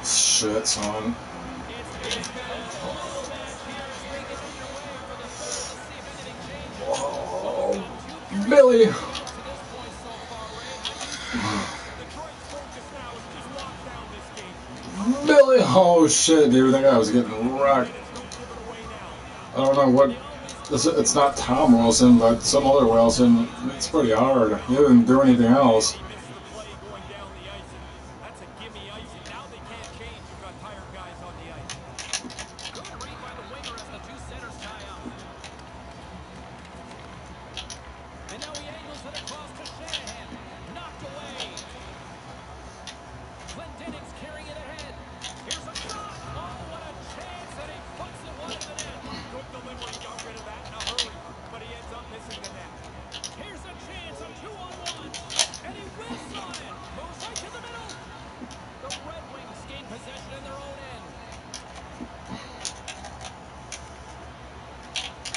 Shit, son. Oh, Billy. Billy. Oh shit, dude, that guy was getting wrecked. I don't know what. It's not Tom Wilson, but some other Wilson. It's pretty hard. He didn't do anything else. That's a gimme icing. Now they can't change. You've got tired guys on the ice. Good read by the winger as the two centers tie up. And now he angles it across to Shanahan. Knocked away. Clendenning's carrying it ahead. Here's a shot. Oh, what a chance. And he puts it wide of the net. Good delivery. Got rid of that in a hurry. But he ends up missing the net. Here's a chance. A 2-on-1. And he whiffs on it. Goes right to the middle. The Red Wings gain possession in their own end.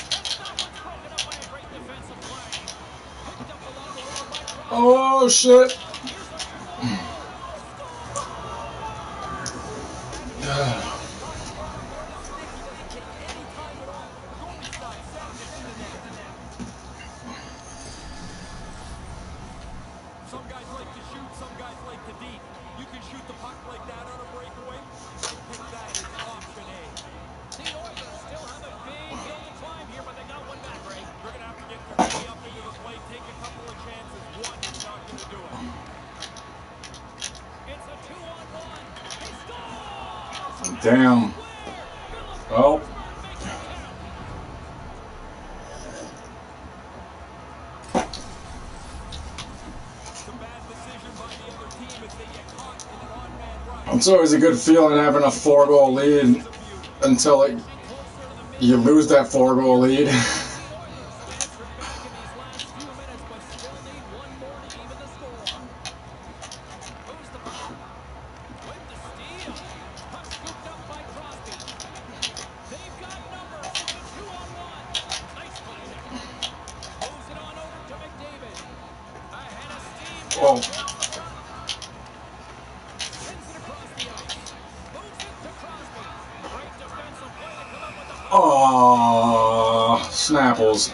And that one's broken up by a great defensive play. Picked up along the wall by Crosby. Oh shit. Here's a Some guys like to shoot, some guys like to deep. You can shoot the puck like that on a breakaway. I think that is option A. The Oilers still have a big hill to climb here, but they got one back, Ray. They're going to have to get their knee up into the play, take a couple of chances. One is not going to do it. It's a 2-on-1. He scores! Damn. Well. It's always a good feeling having a 4-goal lead until you lose that 4-goal lead. Oh. Oh, Snapples.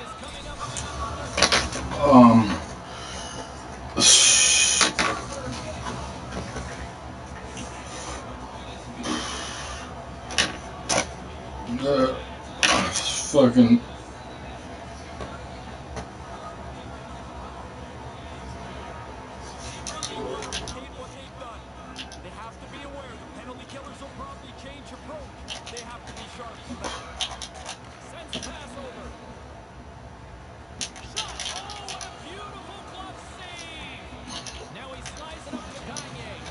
Fucking. Replicate what they've done. They have to be aware the penalty killers will probably change approach. They have to be sharp for that. Sends the pass over. Shot! Oh, what a beautiful glove save! Now he slides it up to Gagne.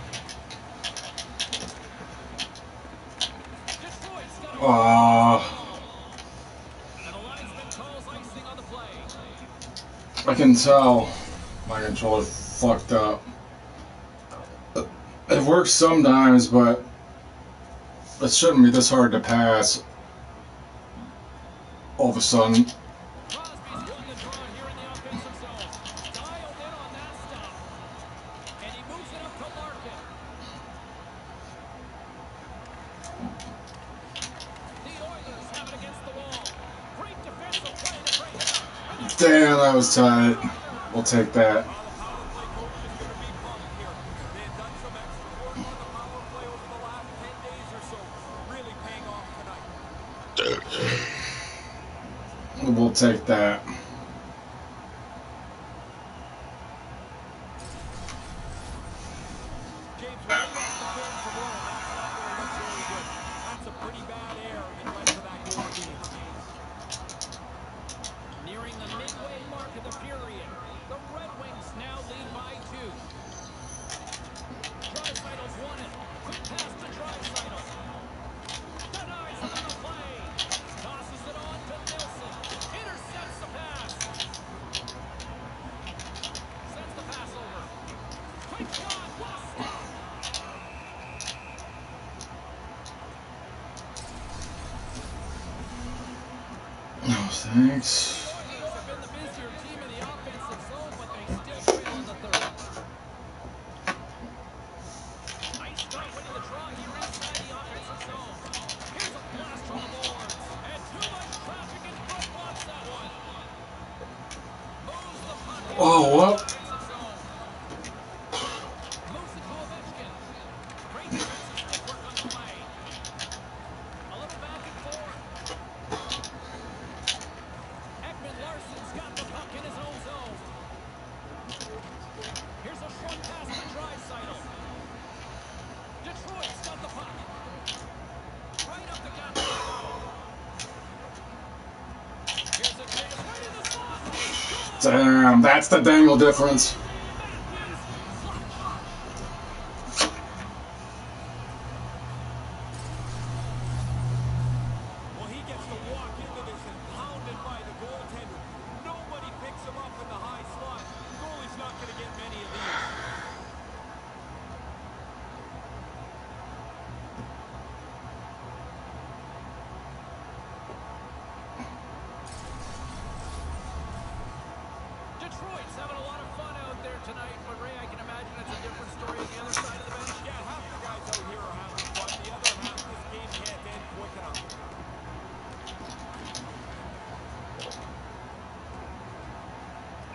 Detroit's got a and the linesman calls icing on the play. I can tell my controller's fucked up. It works sometimes, but it shouldn't be this hard to pass. All of a sudden. Crosby's won the draw here in the offensive zone. Dialed in on that stop. And he moves it up to Larkin. The Oilers have it against the wall. Great defensive play to break it up. Damn, that was tight. We'll take that. Well, the power play coach is going to be pumped here. They had done some extra work on the power play over the last 10 days or so. Really paying off tonight. We'll take that. James, when they lost the game from Rome, that spot there looks very good. That's a pretty bad error in led to that goal game. Nearing the midway mark of the period, the Red Wings now lead by 2. Draisaitl's won it. Quick pass to Draisaitl. Denies it on the play. Tosses it on to Nilsson. Intercepts the pass. Sends the pass over. Quick shot. What a stop. No, thanks. The Oilers have been the busier team in the offensive zone, but they still trail in the third. Nice start winning the draw here inside the offensive zone. Here's a blast from the boards. And too much traffic in front blocks that one. Moves the puck into Oh, the what? offensive zone. Moves it to Ovechkin. Great defensive stick work on the play. A little back and forth. Ekman Larsson's got the puck in his own zone. Here's a short pass to Draisaitl. Detroit's got the puck. Right up the gut. Here's a chance right in the slot. Damn, that's the dangle difference. Well, he gets to walk into this and pounded by the goaltender. Nobody picks him up in the high slot. Goalie's not going to get many of these. Detroit's having a lot of fun out there tonight, but Ray, I can imagine it's a different story on the other side of the bench. Yeah, half the guys out here are having fun. The other half, this game can't end quick enough.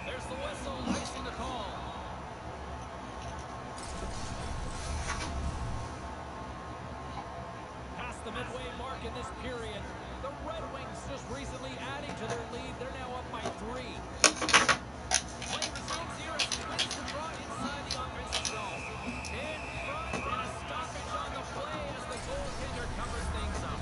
There's the whistle, icing the call. Past the midway mark in this period, the Red Wings just recently adding to their lead. They're now up by 3. Play resumes here as he wins the draw inside the offensive zone. In front, and a stoppage on the play as the goaltender covers things up.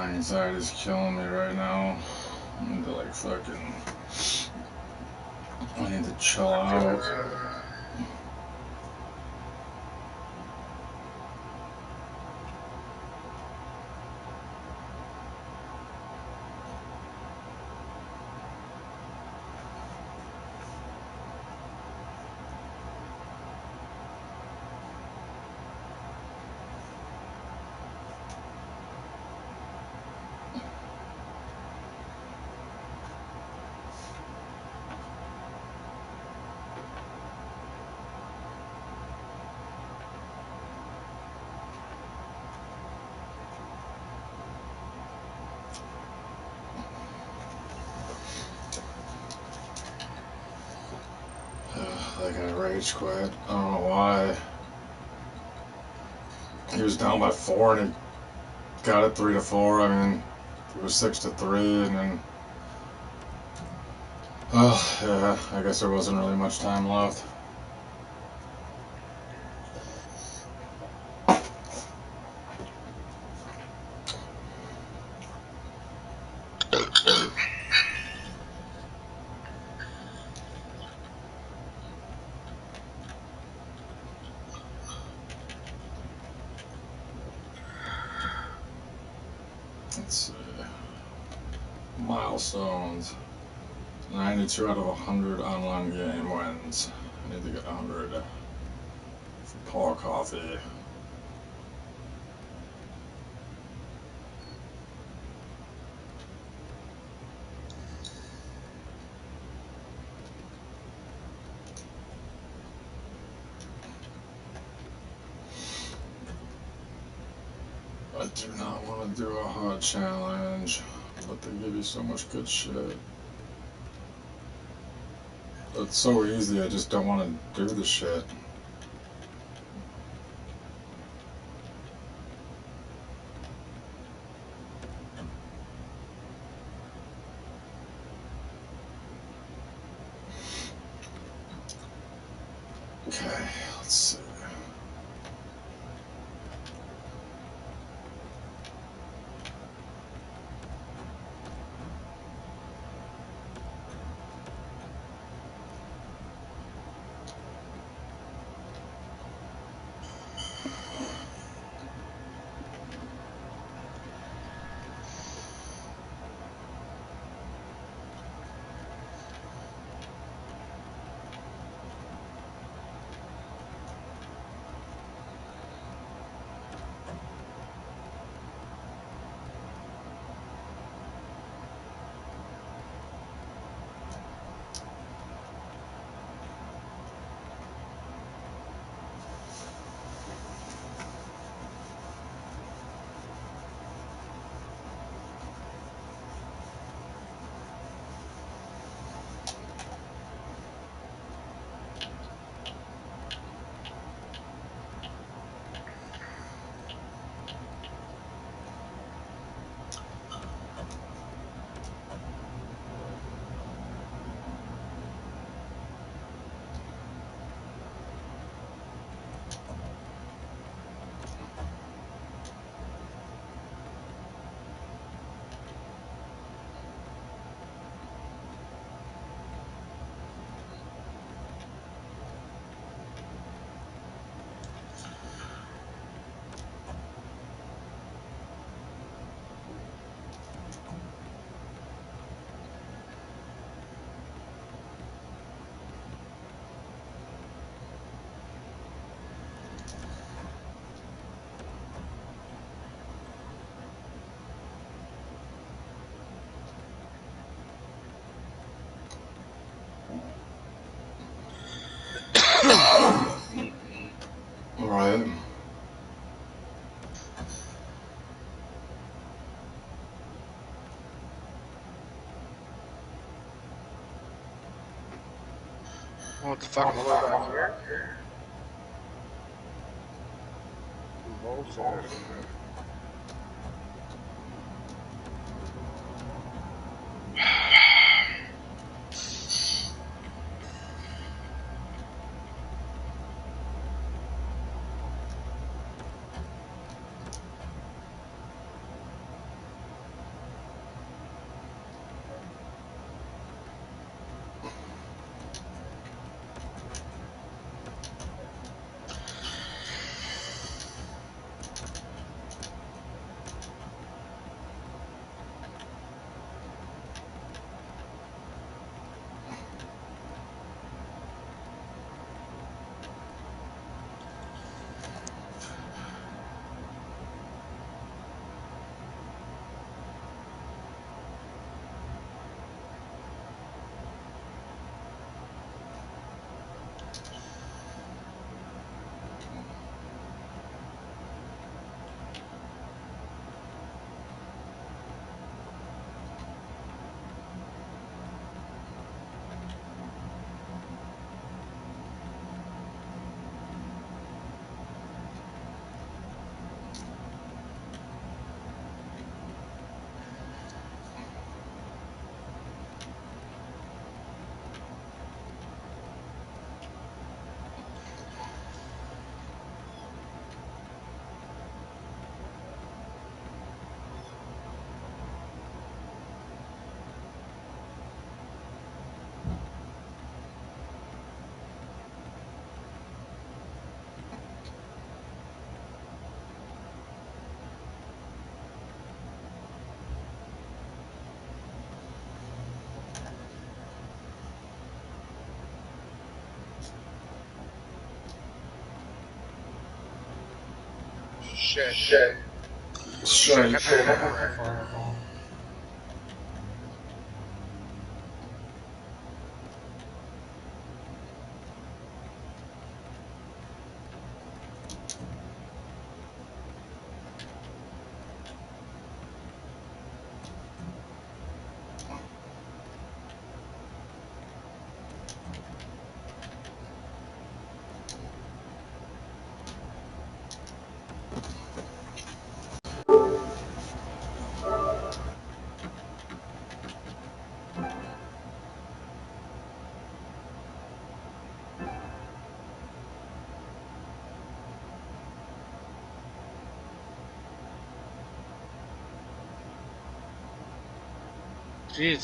anxiety's killing me right now. I need to like fucking. I need to chill out. That guy rage quit. I don't know why. He was down by 4 and he got it 3-4. I mean, it was 6-3, and then. Oh, yeah, I guess there wasn't really much time left. Let's see. Milestones. 92 out of 100 online game wins. I need to get 100 for Paul Coffey. I do not want to do a hot challenge, but they give you so much good shit. It's so easy, I just don't want to do the shit. Okay, let's see. Right. What the fuck am I back here? Bullshit. Shit. Shit.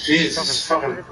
Jesus fucking.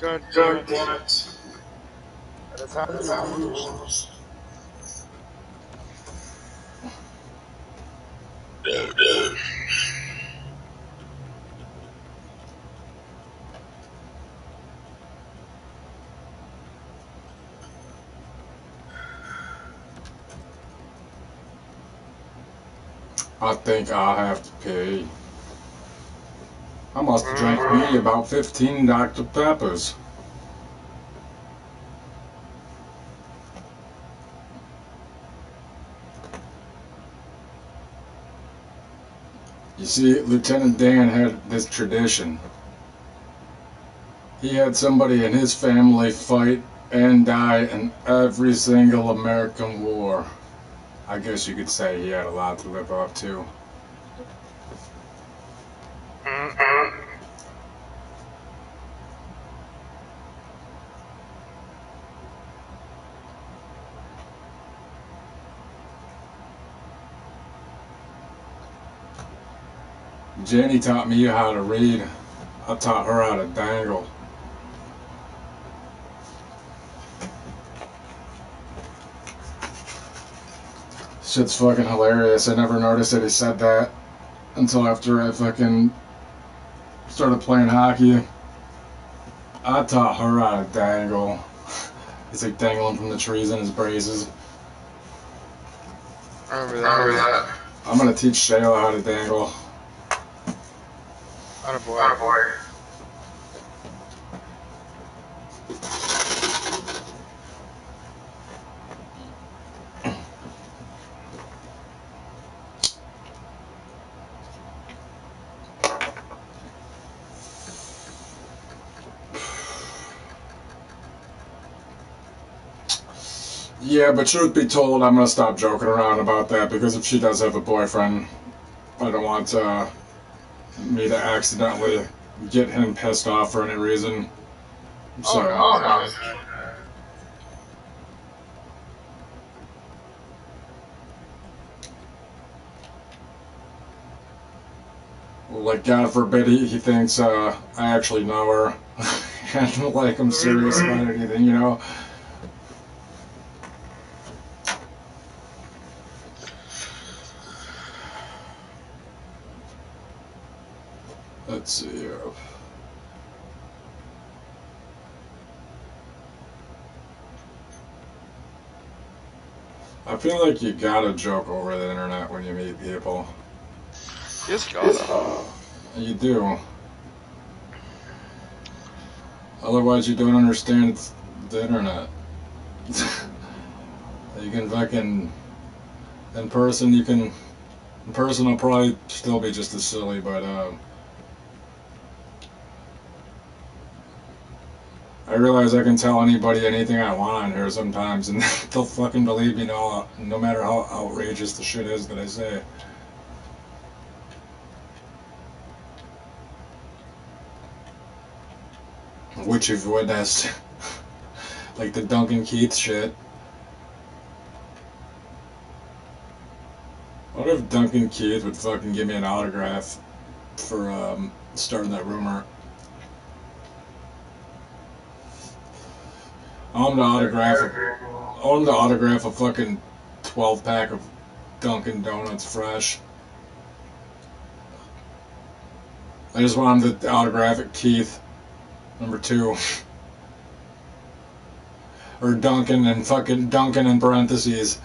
God God damn it. That's how That's how it goes. I think I'll have to pay. I must have drank me about 15 Dr. Peppers. You see, Lieutenant Dan had this tradition. He had somebody in his family fight and die in every single American war. I guess you could say he had a lot to live up to. Jenny taught me how to read. I taught her how to dangle. Shit's fucking hilarious. I never noticed that he said that until after I fucking started playing hockey. I taught her how to dangle. He's like dangling from the trees in his braces. I remember that. I'm gonna teach Shayla how to dangle. Attaboy. Yeah, but truth be told, I'm gonna stop joking around about that because if she does have a boyfriend, I don't want me to accidentally get him pissed off for any reason. So, Oh, no. like, God forbid he thinks I actually know her. And like I'm serious about anything, you know? Let's see here. I feel like you gotta joke over the internet when you meet people. Just gotta. You do. Otherwise, you don't understand the internet. You can fucking. In person, you can. In person, I'll probably still be just as silly, but I realize I can tell anybody anything I want on here sometimes, and they'll fucking believe me, no matter how outrageous the shit is that I say. Which you've witnessed. Like the Duncan Keith shit. What if Duncan Keith would fucking give me an autograph for starting that rumor? I want him to autograph a fucking 12-pack of Dunkin' Donuts fresh. I just want him to autograph it Keith, number 2. Or Duncan and fucking Duncan in parentheses.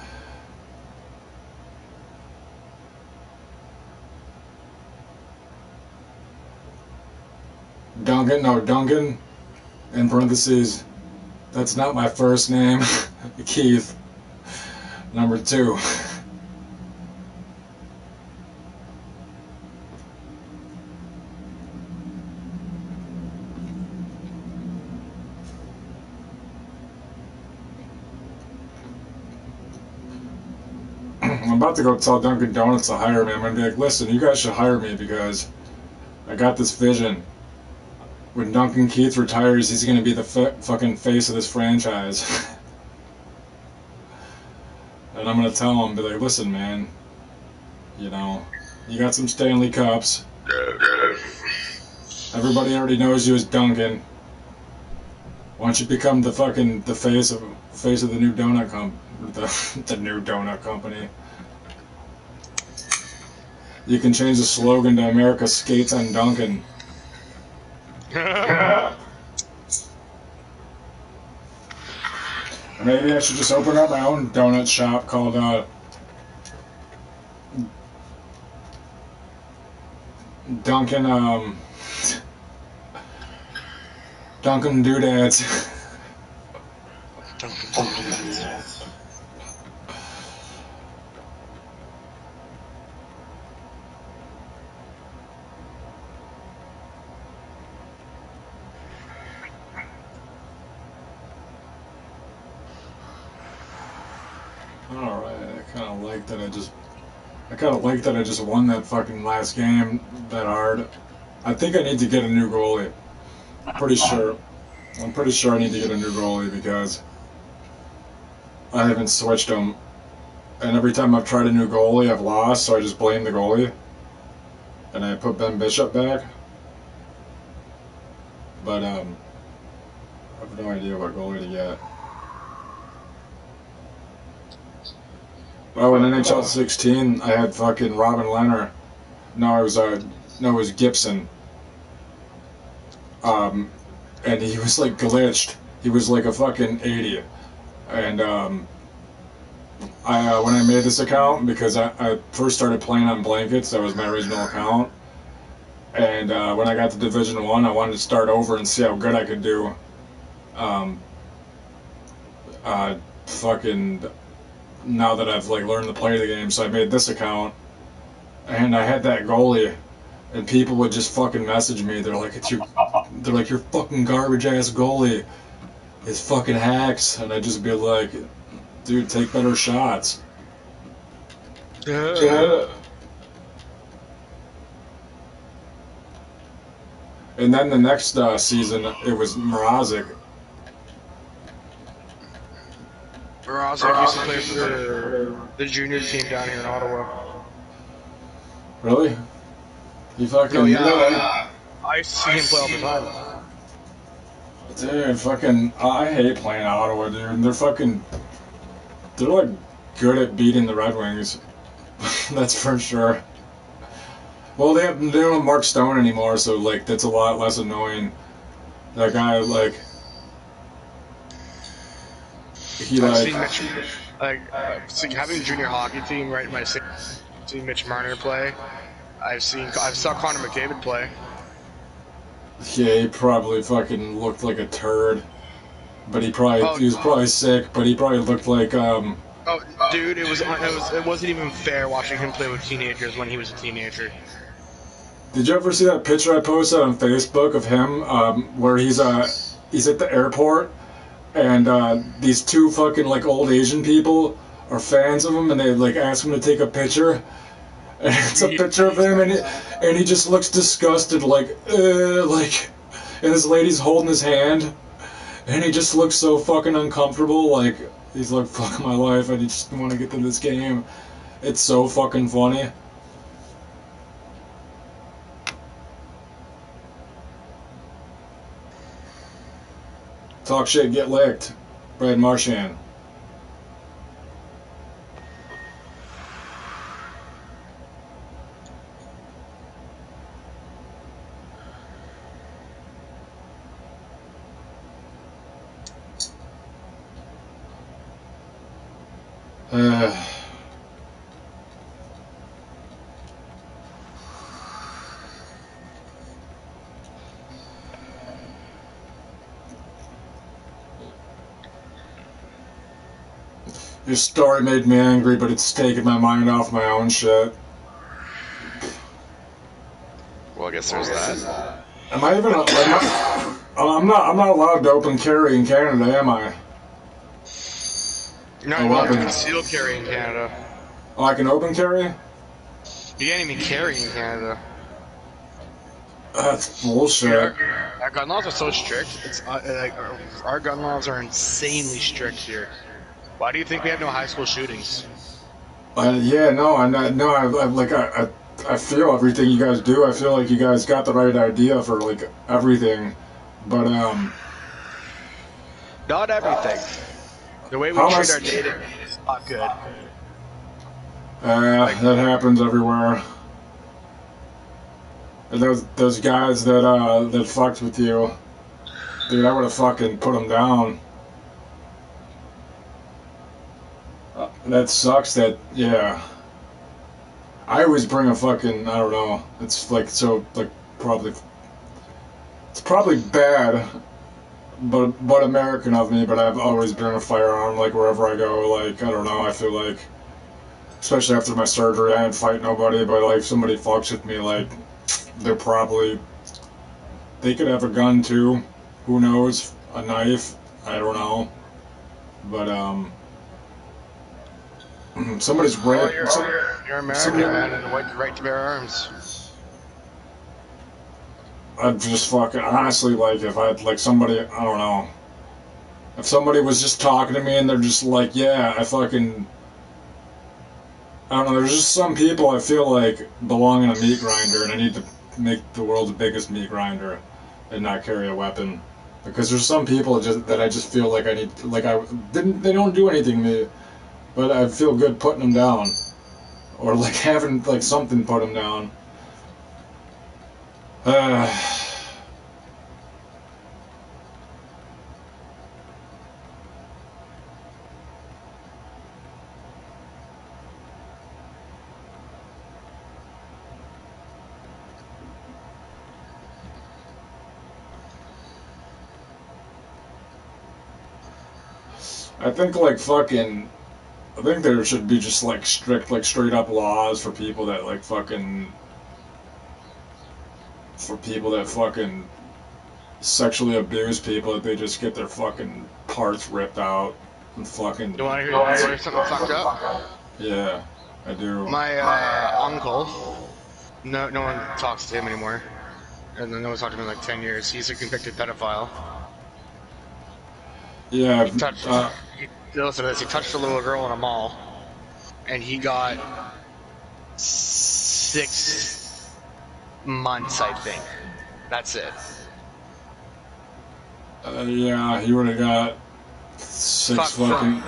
Duncan in parentheses. That's not my first name. Keith, number 2. I'm about to go tell Dunkin' Donuts to hire me. I'm gonna be like, listen, you guys should hire me because I got this vision. When Duncan Keith retires, he's gonna be the fucking face of this franchise. And I'm gonna tell him, be like, listen, man, you know, you got some Stanley Cups. Everybody already knows you as Duncan. Why don't you become the fucking face of the new donut the new donut company? You can change the slogan to America Skates on Duncan. Maybe I should just open up my own donut shop called Dunkin' Dunkin' Doodads. Alright, I kinda like that I just won that fucking last game that hard. I think I need to get a new goalie. I'm pretty sure I need to get a new goalie because I haven't switched them. And every time I've tried a new goalie, I've lost, so I just blame the goalie. And I put Ben Bishop back. But, I have no idea what goalie to get. Oh, in NHL 16, I had fucking Robin Lehner. No, it was Gibson. And he was like glitched. He was like a fucking 80. And when I made this account, because I first started playing on Blankets, that was my original account. And when I got to Division 1, I wanted to start over and see how good I could do. Fucking now that I've like learned to play the game, so I made this account, and I had that goalie, and people would just fucking message me. They're like, your fucking garbage ass goalie is fucking hacks, and I'd just be like, dude, take better shots. And then the next season, it was Mrazek. Mrazek used to play for the junior team down here in Ottawa. Really? He fucking... No, yeah. I used to see him play all the time. Dude, fucking... I hate playing Ottawa, dude. They're fucking... They're, like, good at beating the Red Wings. That's for sure. Well, they don't have Mark Stone anymore, so, like, that's a lot less annoying. That guy, like... I've seen Mitch, having a junior hockey team right in my city. Seen Mitch Marner play. I saw Connor McDavid play. Yeah, he probably fucking looked like a turd. But he was probably sick, but he probably looked like, Oh, dude, it wasn't even fair watching him play with teenagers when he was a teenager. Did you ever see that picture I posted on Facebook of him, where he's at the airport, and these two fucking like old Asian people are fans of him, and they like ask him to take a picture, and it's a picture of him, and he just looks disgusted, like, and this lady's holding his hand, and he just looks so fucking uncomfortable, like he's like, fuck my life, I just want to get to this game. It's so fucking funny. Talk shit, get licked. Brad Marchand. Your story made me angry, but it's taken my mind off my own shit. Well, I guess there's that. Am I even? I'm not allowed to open carry in Canada, am I? You're not allowed to conceal carry in Canada. Oh, I can open carry? You can't even carry in Canada. That's bullshit. Our gun laws are so strict. It's like our gun laws are insanely strict here. Why do you think we have no high school shootings? Yeah, no, I feel everything you guys do. I feel like you guys got the right idea for like everything, but not everything. The way we treat our data is not good. That happens everywhere. And those guys that fucked with you, dude, I would have fucking put them down. That sucks. Yeah. I always bring a fucking, I don't know. It's like so like probably. It's probably bad, but American of me. But I've always been a firearm like wherever I go. Like I don't know. I feel like, especially after my surgery, I didn't fight nobody. But like if somebody fucks with me, like they could have a gun too. Who knows? A knife. I don't know. But somebody's raped. You're American, man, and the right to bear arms. I'd just fucking honestly like if I'd like somebody, I don't know. If somebody was just talking to me and they're just like, yeah, I don't know. There's just some people I feel like belong in a meat grinder, and I need to make the world's biggest meat grinder and not carry a weapon. Because there's some people that I just feel like I need, like they don't do anything to me. But I feel good putting them down, or like having like something put them down. I think there should be just like strict, like straight up laws for people that like fucking sexually abuse people, that they just get their fucking parts ripped out and fucking. You want to hear something fucked up? Yeah, I do. My uncle, no one talks to him anymore. and then no one's talked to him in like 10 years. He's a convicted pedophile. Yeah, He touched. Listen to this. He touched a little girl in a mall, and he got 6 months, I think. That's it. yeah, he would have got 6 Fuck fucking.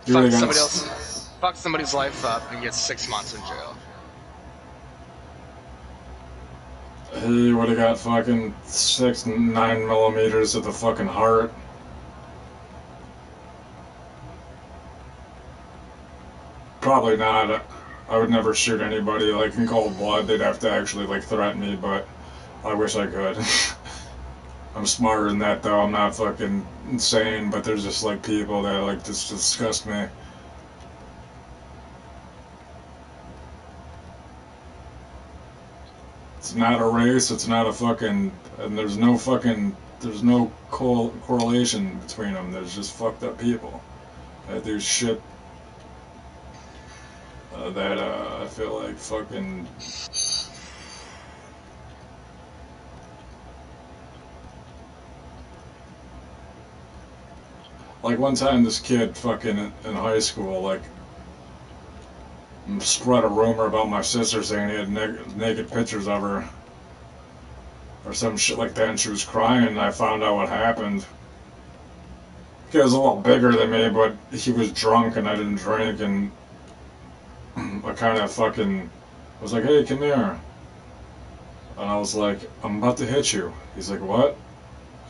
He would have got. somebody else. Fuck somebody's life up and gets 6 months in jail. He would have got fucking 6 9mm at the fucking heart. Probably not. I would never shoot anybody like in cold blood. They'd have to actually like threaten me, but I wish I could. I'm smarter than that though. I'm not fucking insane, but there's just like people that like just disgust me. It's not a race. It's not a fucking. And there's no fucking. There's no correlation between them. There's just fucked up people that do shit that I feel like fucking. Like one time, this kid fucking in high school like spread a rumor about my sister saying he had naked pictures of her or some shit like that, and she was crying, and I found out what happened. He was a little bigger than me, but he was drunk and I didn't drink, and I kind of fucking was like, hey, come here. And I was like, I'm about to hit you. He's like, what?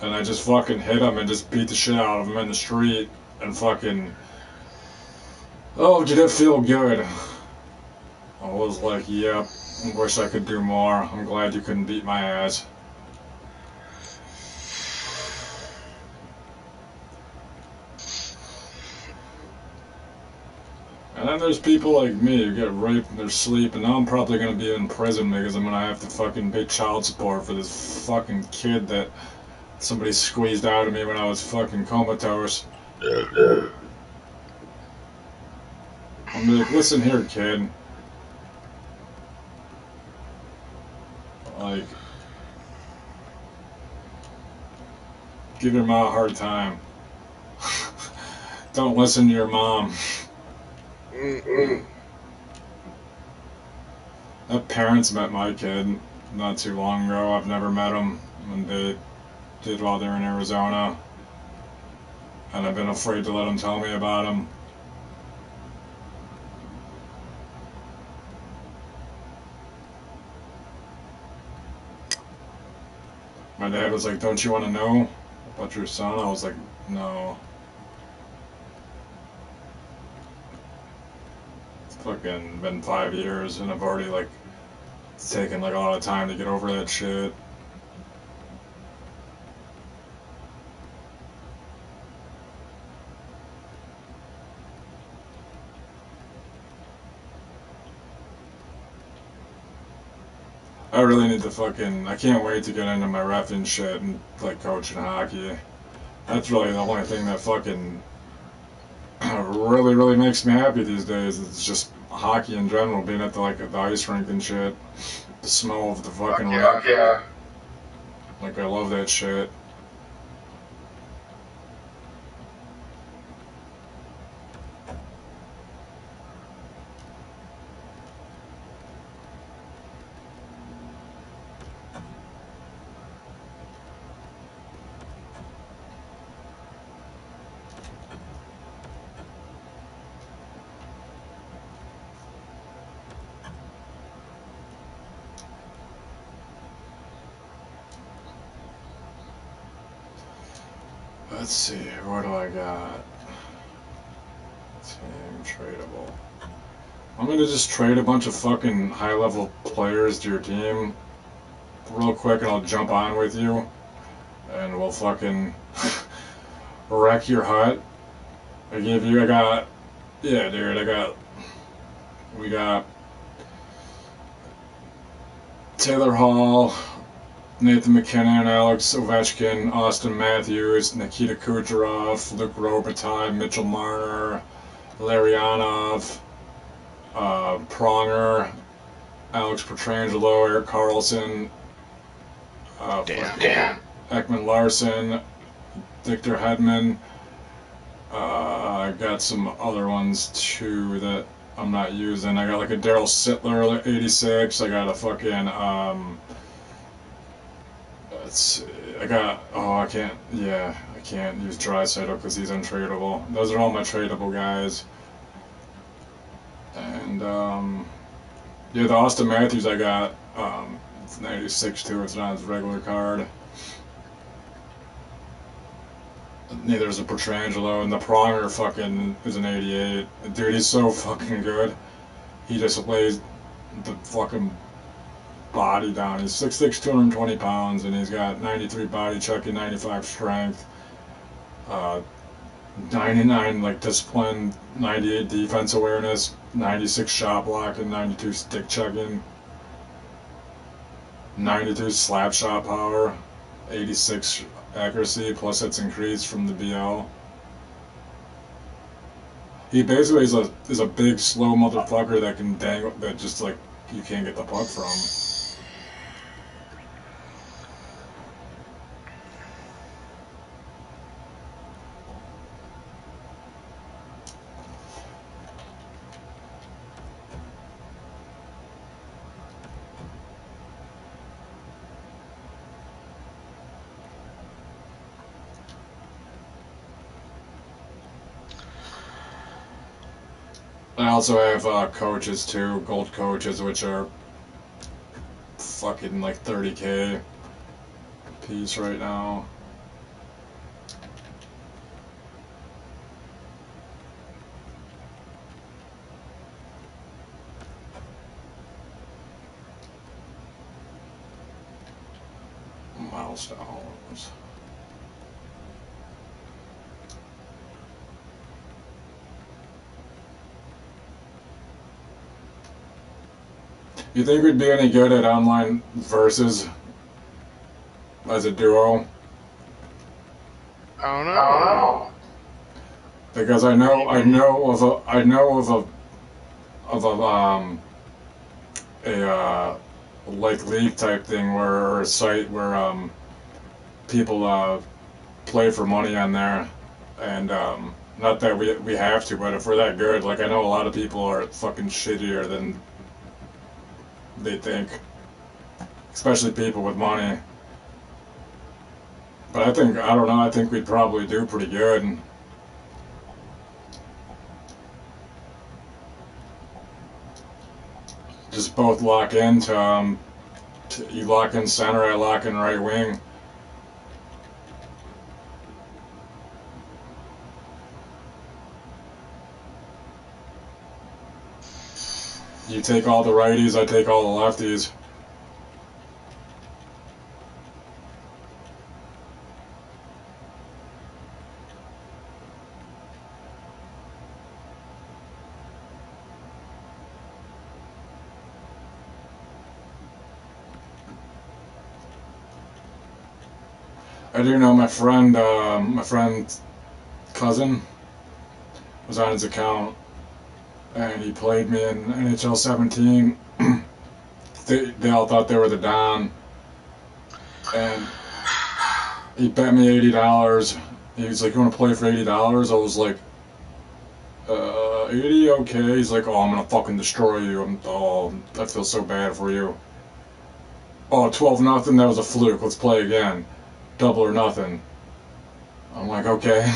And I just fucking hit him and just beat the shit out of him in the street and fucking, oh, did it feel good? I was like, yep, I wish I could do more. I'm glad you couldn't beat my ass. And then there's people like me who get raped in their sleep, and now I'm probably gonna be in prison because I'm gonna have to fucking pay child support for this fucking kid that somebody squeezed out of me when I was fucking comatose. I'm like, listen here, kid. Like, give your mom a hard time. Don't listen to your mom. My parents met my kid not too long ago. I've never met him, and they did while they're in Arizona. And I've been afraid to let them tell me about him. My dad was like, don't you want to know about your son? I was like, no. It's fucking been 5 years, and I've already like taken like a lot of time to get over that shit. I really need to fucking, I can't wait to get into my reffing shit and like coaching hockey. That's really the only thing that fucking really makes me happy these days. It's just hockey in general, being at the ice rink and shit. The smell of the fucking rink. Yeah. Like I love that shit. Let's see, what do I got? Team tradable. I'm gonna just trade a bunch of fucking high-level players to your team real quick, and I'll jump on with you, and we'll fucking wreck your hut. I got, yeah, dude, we got Taylor Hall, Nathan McKinnon, Alex Ovechkin, Austin Matthews, Nikita Kucherov, Luke Robitaille, Mitchell Marner, Larionov, Pronger, Alex Pietrangelo, Eric Carlson, Damn. Ekman Larson, Victor Hedman. I got some other ones too that I'm not using. I got like a Daryl Sittler 86. I got a fucking let's see. I can't use Draisaitl because he's untradeable. Those are all my tradable guys. And yeah, the Austin Matthews I got, it's 96 too. It's not his regular card. Neither is a Petrangelo, and the Pronger fucking is an 88. Dude, he's so fucking good. He just lays the fucking body down. He's 6'6", 220 pounds, and he's got 93 body checking, 95 strength, 99 like discipline, 98 defense awareness, 96 shot blocking, 92 stick checking, 92 slap shot power, 86 accuracy, plus it's increased from the BL. He basically is a big slow motherfucker that can dangle, that just like you can't get the puck from. I also have coaches too, gold coaches, which are fucking like 30K a piece right now. Milestones. You think we'd be any good at online versus as a duo? I don't know. Because I know of a like league type thing or a site where people play for money on there, and not that we have to, but if we're that good, like I know a lot of people are fucking shittier than they think, especially people with money. But I don't know, I think we'd probably do pretty good. Just both lock into, you lock in center, I lock in right wing. You take all the righties, I take all the lefties. I do know my friend's cousin was on his account, and he played me in NHL 17. They all thought they were the Don, and he bet me $80. He was like, "You want to play for $80?" I was like, 80, okay. He's like, "Oh, I'm gonna fucking destroy you. I feel so bad for you." Oh, 12-0. That was a fluke. Let's play again. Double or nothing. I'm like, okay.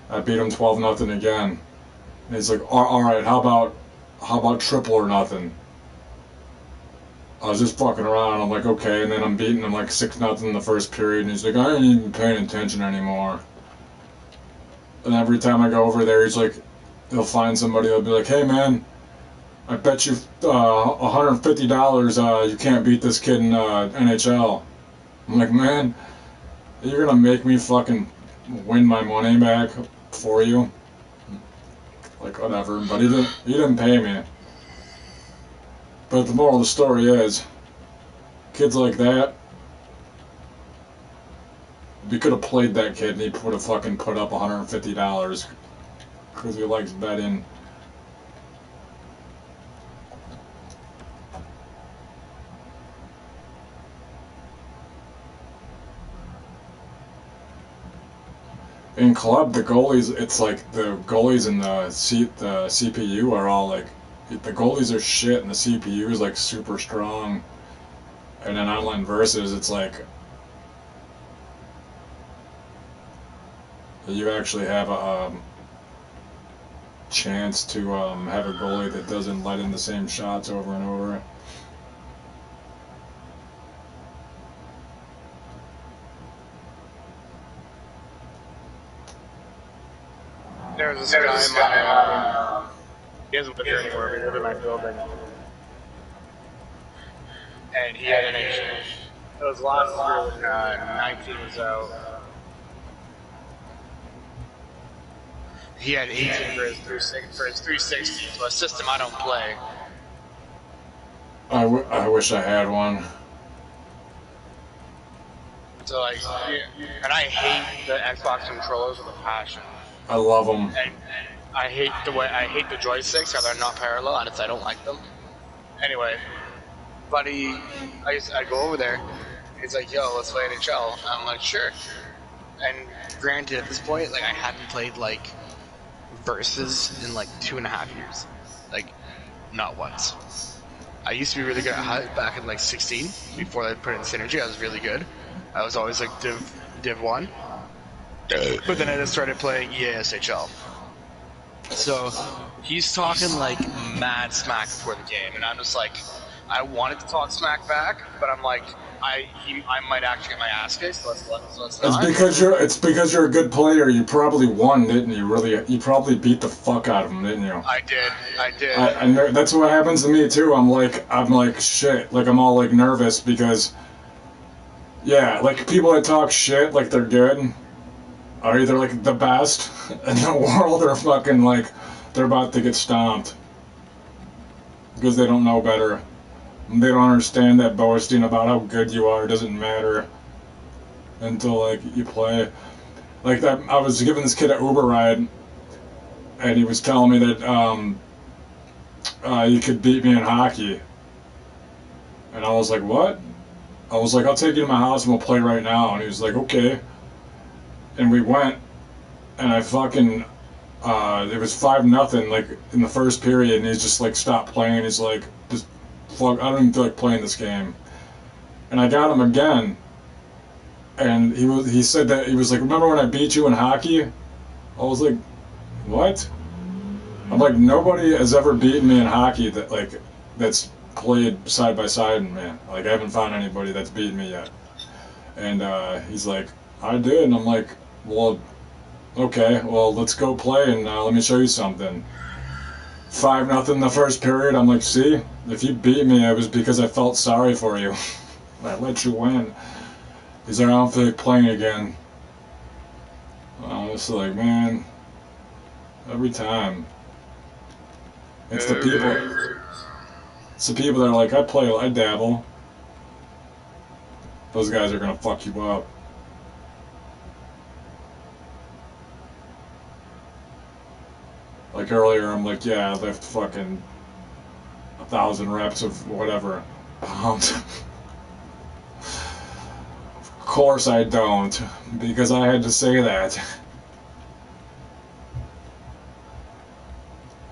I beat him 12-0 again. And he's like, all right, how about triple or nothing? I was just fucking around. I'm like, okay. And then I'm beating him like 6-0 in the first period. And he's like, I ain't even paying attention anymore. And every time I go over there, he's like, he'll find somebody. He'll be like, hey man, I bet you $150 you can't beat this kid in NHL. I'm like, man, you're gonna make me fucking win my money back for you? Like, whatever. But he didn't pay me. But the moral of the story is, kids like that, we could have played that kid and he would have fucking put up $150 because he likes betting. club, the goalies, it's like the goalies and the CPU are all like, the goalies are shit and the CPU is like super strong. And then online versus, it's like, you actually have a chance to have a goalie that doesn't let in the same shots over and over. There was this guy, he doesn't live here anymore, but he lived in my building. And he had an issue. It was last year when 19 was out. He had 18 for his 360, so a system I don't play. I wish I had one. So like, and I hate the Xbox controllers with a passion. I love them. And I hate the joysticks, how they're not parallel, and I don't like them. Anyway, buddy, I go over there. He's like, "Yo, let's play NHL." I'm like, "Sure." And granted, at this point, like I hadn't played like versus in like 2.5 years, like not once. I used to be really good at HUT back in like 16 before I put in Synergy. I was really good. I was always like Div 1. But then I just started playing EASHL. So he's talking like mad smack before the game, and I'm just like, I wanted to talk smack back, but I'm like, I might actually get my ass kicked. So let's not. It's because you're a good player. You probably won, didn't you? Really, you probably beat the fuck out of him, didn't you? I did. I know, that's what happens to me too. I'm like shit. Like I'm all like nervous because, yeah, like people that talk shit like they're good are either like the best in the world or fucking like they're about to get stomped because they don't know better. They don't understand that boasting about how good you are doesn't matter until like you play. Like that, I was giving this kid an Uber ride, and he was telling me that you could beat me in hockey, and I was like, what? I was like, I'll take you to my house and we'll play right now. And he was like, okay. And we went, and I fucking, it was 5-0, like, in the first period, and he's just, like, stopped playing. He's like, just, fuck, I don't even feel like playing this game. And I got him again, and he said that, he was like, remember when I beat you in hockey? I was like, what? I'm like, nobody has ever beaten me in hockey that, like, that's played side by side, man. Like, I haven't found anybody that's beaten me yet. And, he's like, I did, and I'm like, well, okay, well, let's go play, and let me show you something. 5-0 the first period. I'm like, see, if you beat me, it was because I felt sorry for you. I let you win. He's like, I don't feel like playing again. I was like, man, every time. It's the people. It's the people that are like, I dabble. Those guys are gonna fuck you up. Like earlier, I'm like, yeah, I lift fucking 1,000 reps of whatever pounds. Of course I don't, because I had to say that.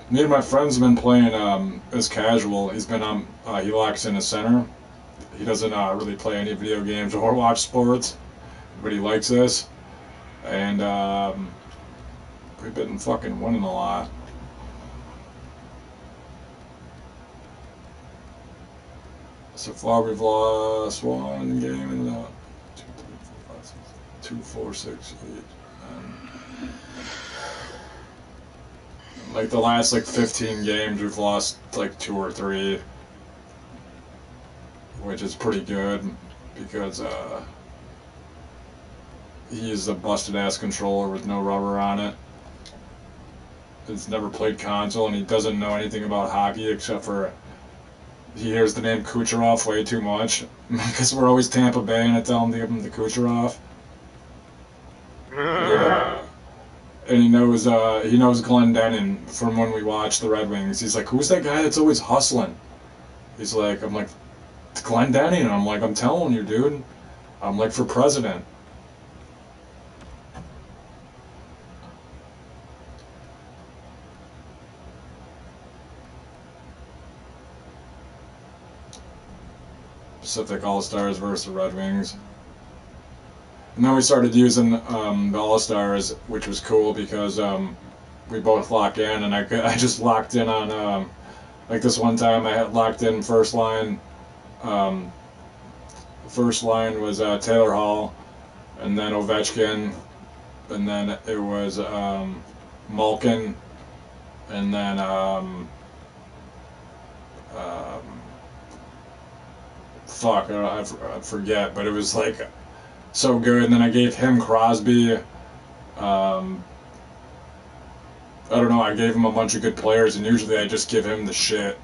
Me and my friends have been playing as casual. He's been on, he locks in a center. He doesn't really play any video games or watch sports, but he likes this. And we've been fucking winning a lot. So far we've lost one game in the 2, 3, 4, 5, 6, 2, 4, 6, 8. Like the last like 15 games we've lost like 2 or 3, which is pretty good because he is a busted ass controller with no rubber on it. He's never played console and he doesn't know anything about hockey except for he hears the name Kucherov way too much because we're always Tampa Bay and I tell him to give him the Kucherov. Yeah. And he knows Glendening from when we watched the Red Wings. He's like, who's that guy that's always hustling? He's like, I'm like, it's Glendening. And I'm like, I'm telling you, dude. I'm like, for president. Pacific All-Stars versus the Red Wings. And then we started using the All-Stars, which was cool because we both lock in, and I just locked in on, like this one time I had locked in first line. First line was Taylor Hall, and then Ovechkin, and then it was Malkin, and then fuck, I forget, but it was like so good. And then I gave him Crosby. I don't know, I gave him a bunch of good players, and usually I just give him the shit.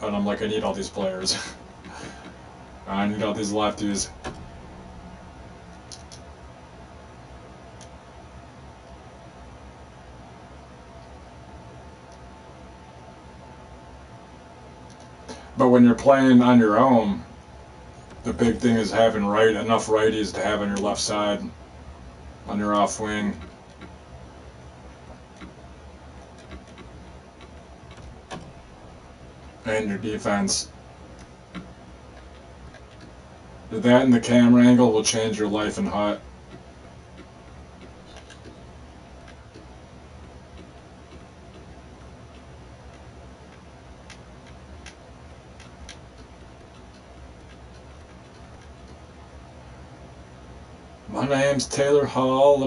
And I'm like, I need all these players. I need all these lefties. But when you're playing on your own, the big thing is having enough righties to have on your left side, on your off wing. And your defense. That and the camera angle will change your life in hut. My name's Taylor Hall.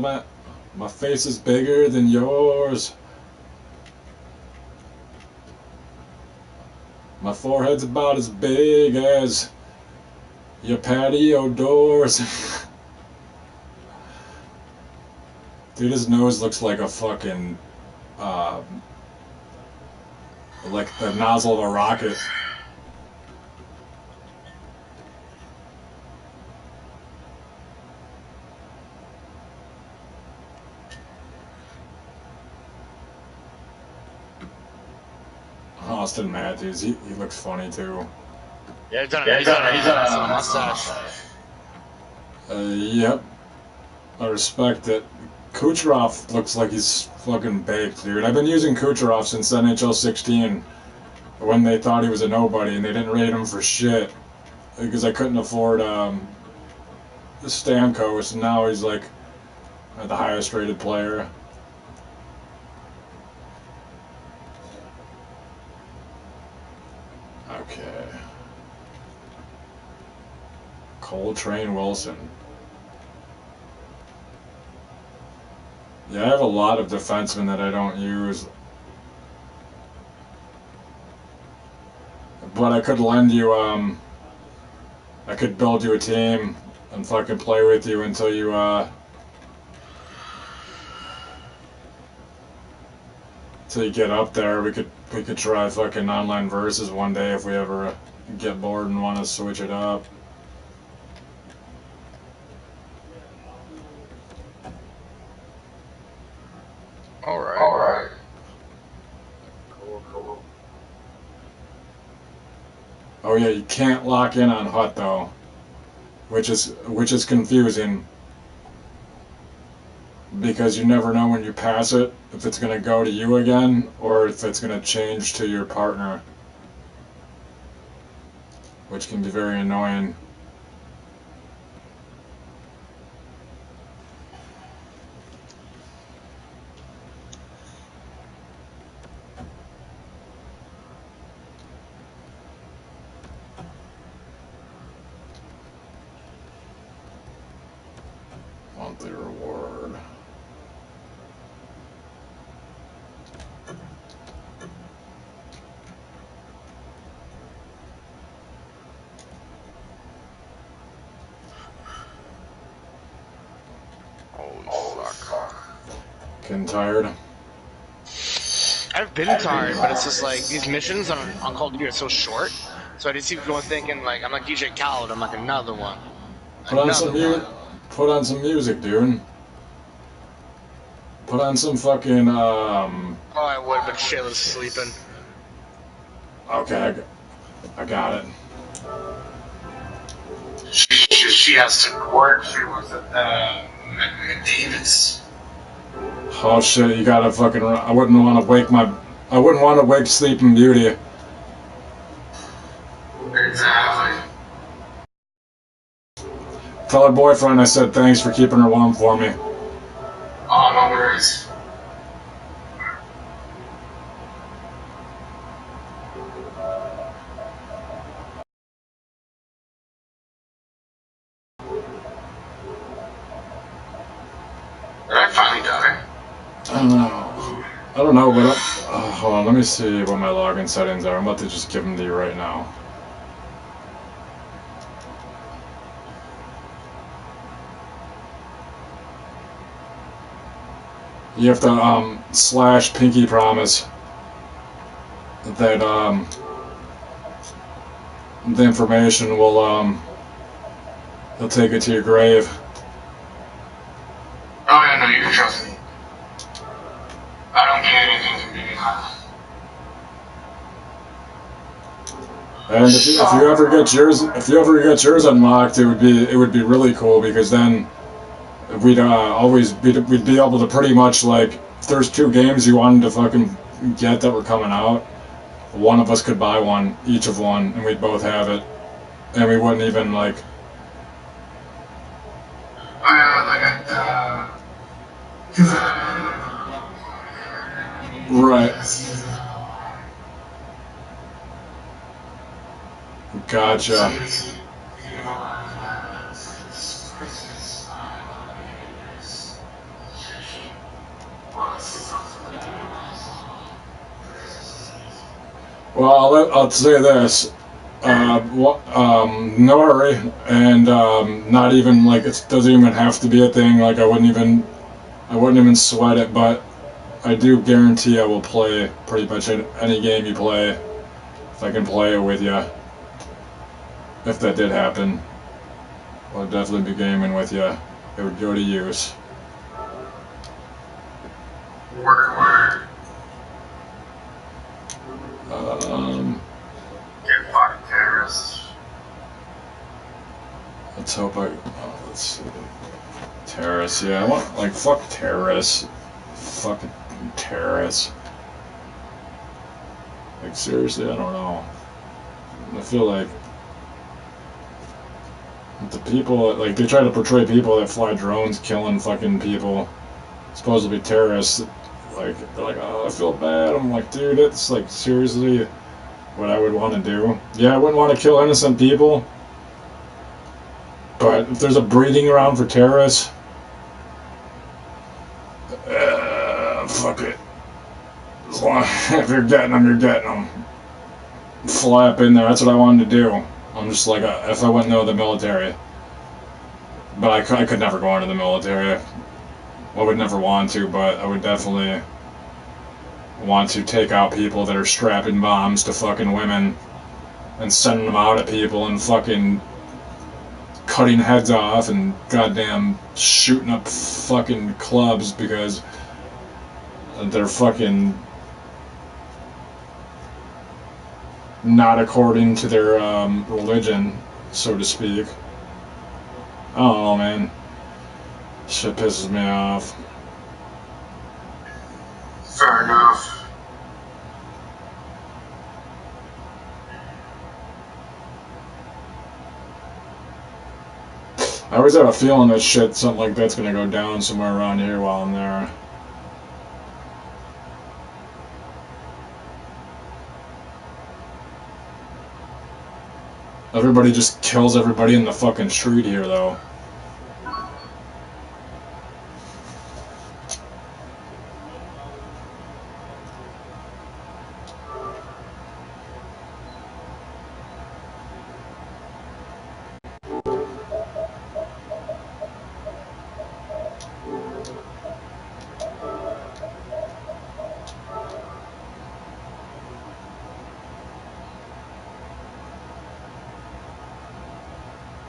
My face is bigger than yours. My forehead's about as big as your patio doors. Dude, his nose looks like a fucking, like the nozzle of a rocket. Austin Matthews, he looks funny too. Yeah, he's done a mustache. Yep. I respect it. Kucherov looks like he's fucking baked, dude. I've been using Kucherov since NHL 16, when they thought he was a nobody and they didn't rate him for shit because I couldn't afford Stamkos, and now he's like the highest rated player. Okay. Coltrane Wilson. Yeah, I have a lot of defensemen that I don't use. But I could lend you, I could build you a team and fucking play with you until you, till you get up there. We could try fucking online versus one day if we ever get bored and want to switch it up. Alright. Cool. Oh yeah, you can't lock in on hut though, which is confusing because you never know when you pass it if it's gonna go to you again or if it's gonna change to your partner, which can be very annoying. Monthly reward. Holy fuck. Getting tired? I've been tired, but it's just like these missions on Call of Duty are so short. So I just keep going thinking like I'm like DJ Khaled. I'm like another one. Put on some music, dude. Put on some fucking Oh, I would, but Shayla's sleeping. Okay, I got it. She has to work. She was at Davis. Oh shit, you gotta fucking. I wouldn't want to wake Sleeping Beauty. Exactly. Tell her boyfriend I said thanks for keeping her warm for me. Oh, no worries. Did I finally die? I don't know. I don't know, but hold on. Let me see what my login settings are. I'm about to just give them to you right now. You have to slash pinky promise that the information will they'll take it to your grave. Oh, yeah, no, you can trust me. I don't get anything from being high. And if you ever get yours unlocked, it would be really cool, because then we'd we'd be able to pretty much, like, if there's 2 games you wanted to fucking get that were coming out, one of us could buy one, each of one, and we'd both have it, and we wouldn't even, like. Right. Gotcha. Well, I'll say this. No hurry, and not even, like, it doesn't even have to be a thing. Like, I wouldn't even sweat it, but I do guarantee I will play pretty much any game you play, if I can play it with you. If that did happen, I'll definitely be gaming with you. It would go to use. Word. Get fucked, terrorists. Let's hope let's see. Terrorists, yeah, I want, like, fuck terrorists. Fucking terrorists. Like, seriously, I don't know. I feel like the people, like, they try to portray people that fly drones killing fucking people, supposed to be terrorists. Like, they're like, oh, I feel bad. I'm like, dude, it's, like, seriously what I would want to do. Yeah, I wouldn't want to kill innocent people, but if there's a breeding ground for terrorists, fuck it. As long if you're getting them, you're getting them. Fly up in there. That's what I wanted to do. I'm just like, if I went into the military, but I could never go into the military. I would never want to, but I would definitely want to take out people that are strapping bombs to fucking women and sending them out at people and fucking cutting heads off and goddamn shooting up fucking clubs because they're fucking not according to their religion, so to speak. I don't know, man. Shit pisses me off. Fair enough. I always have a feeling that something like that's gonna go down somewhere around here while I'm there. Everybody just kills everybody in the fucking street here, though.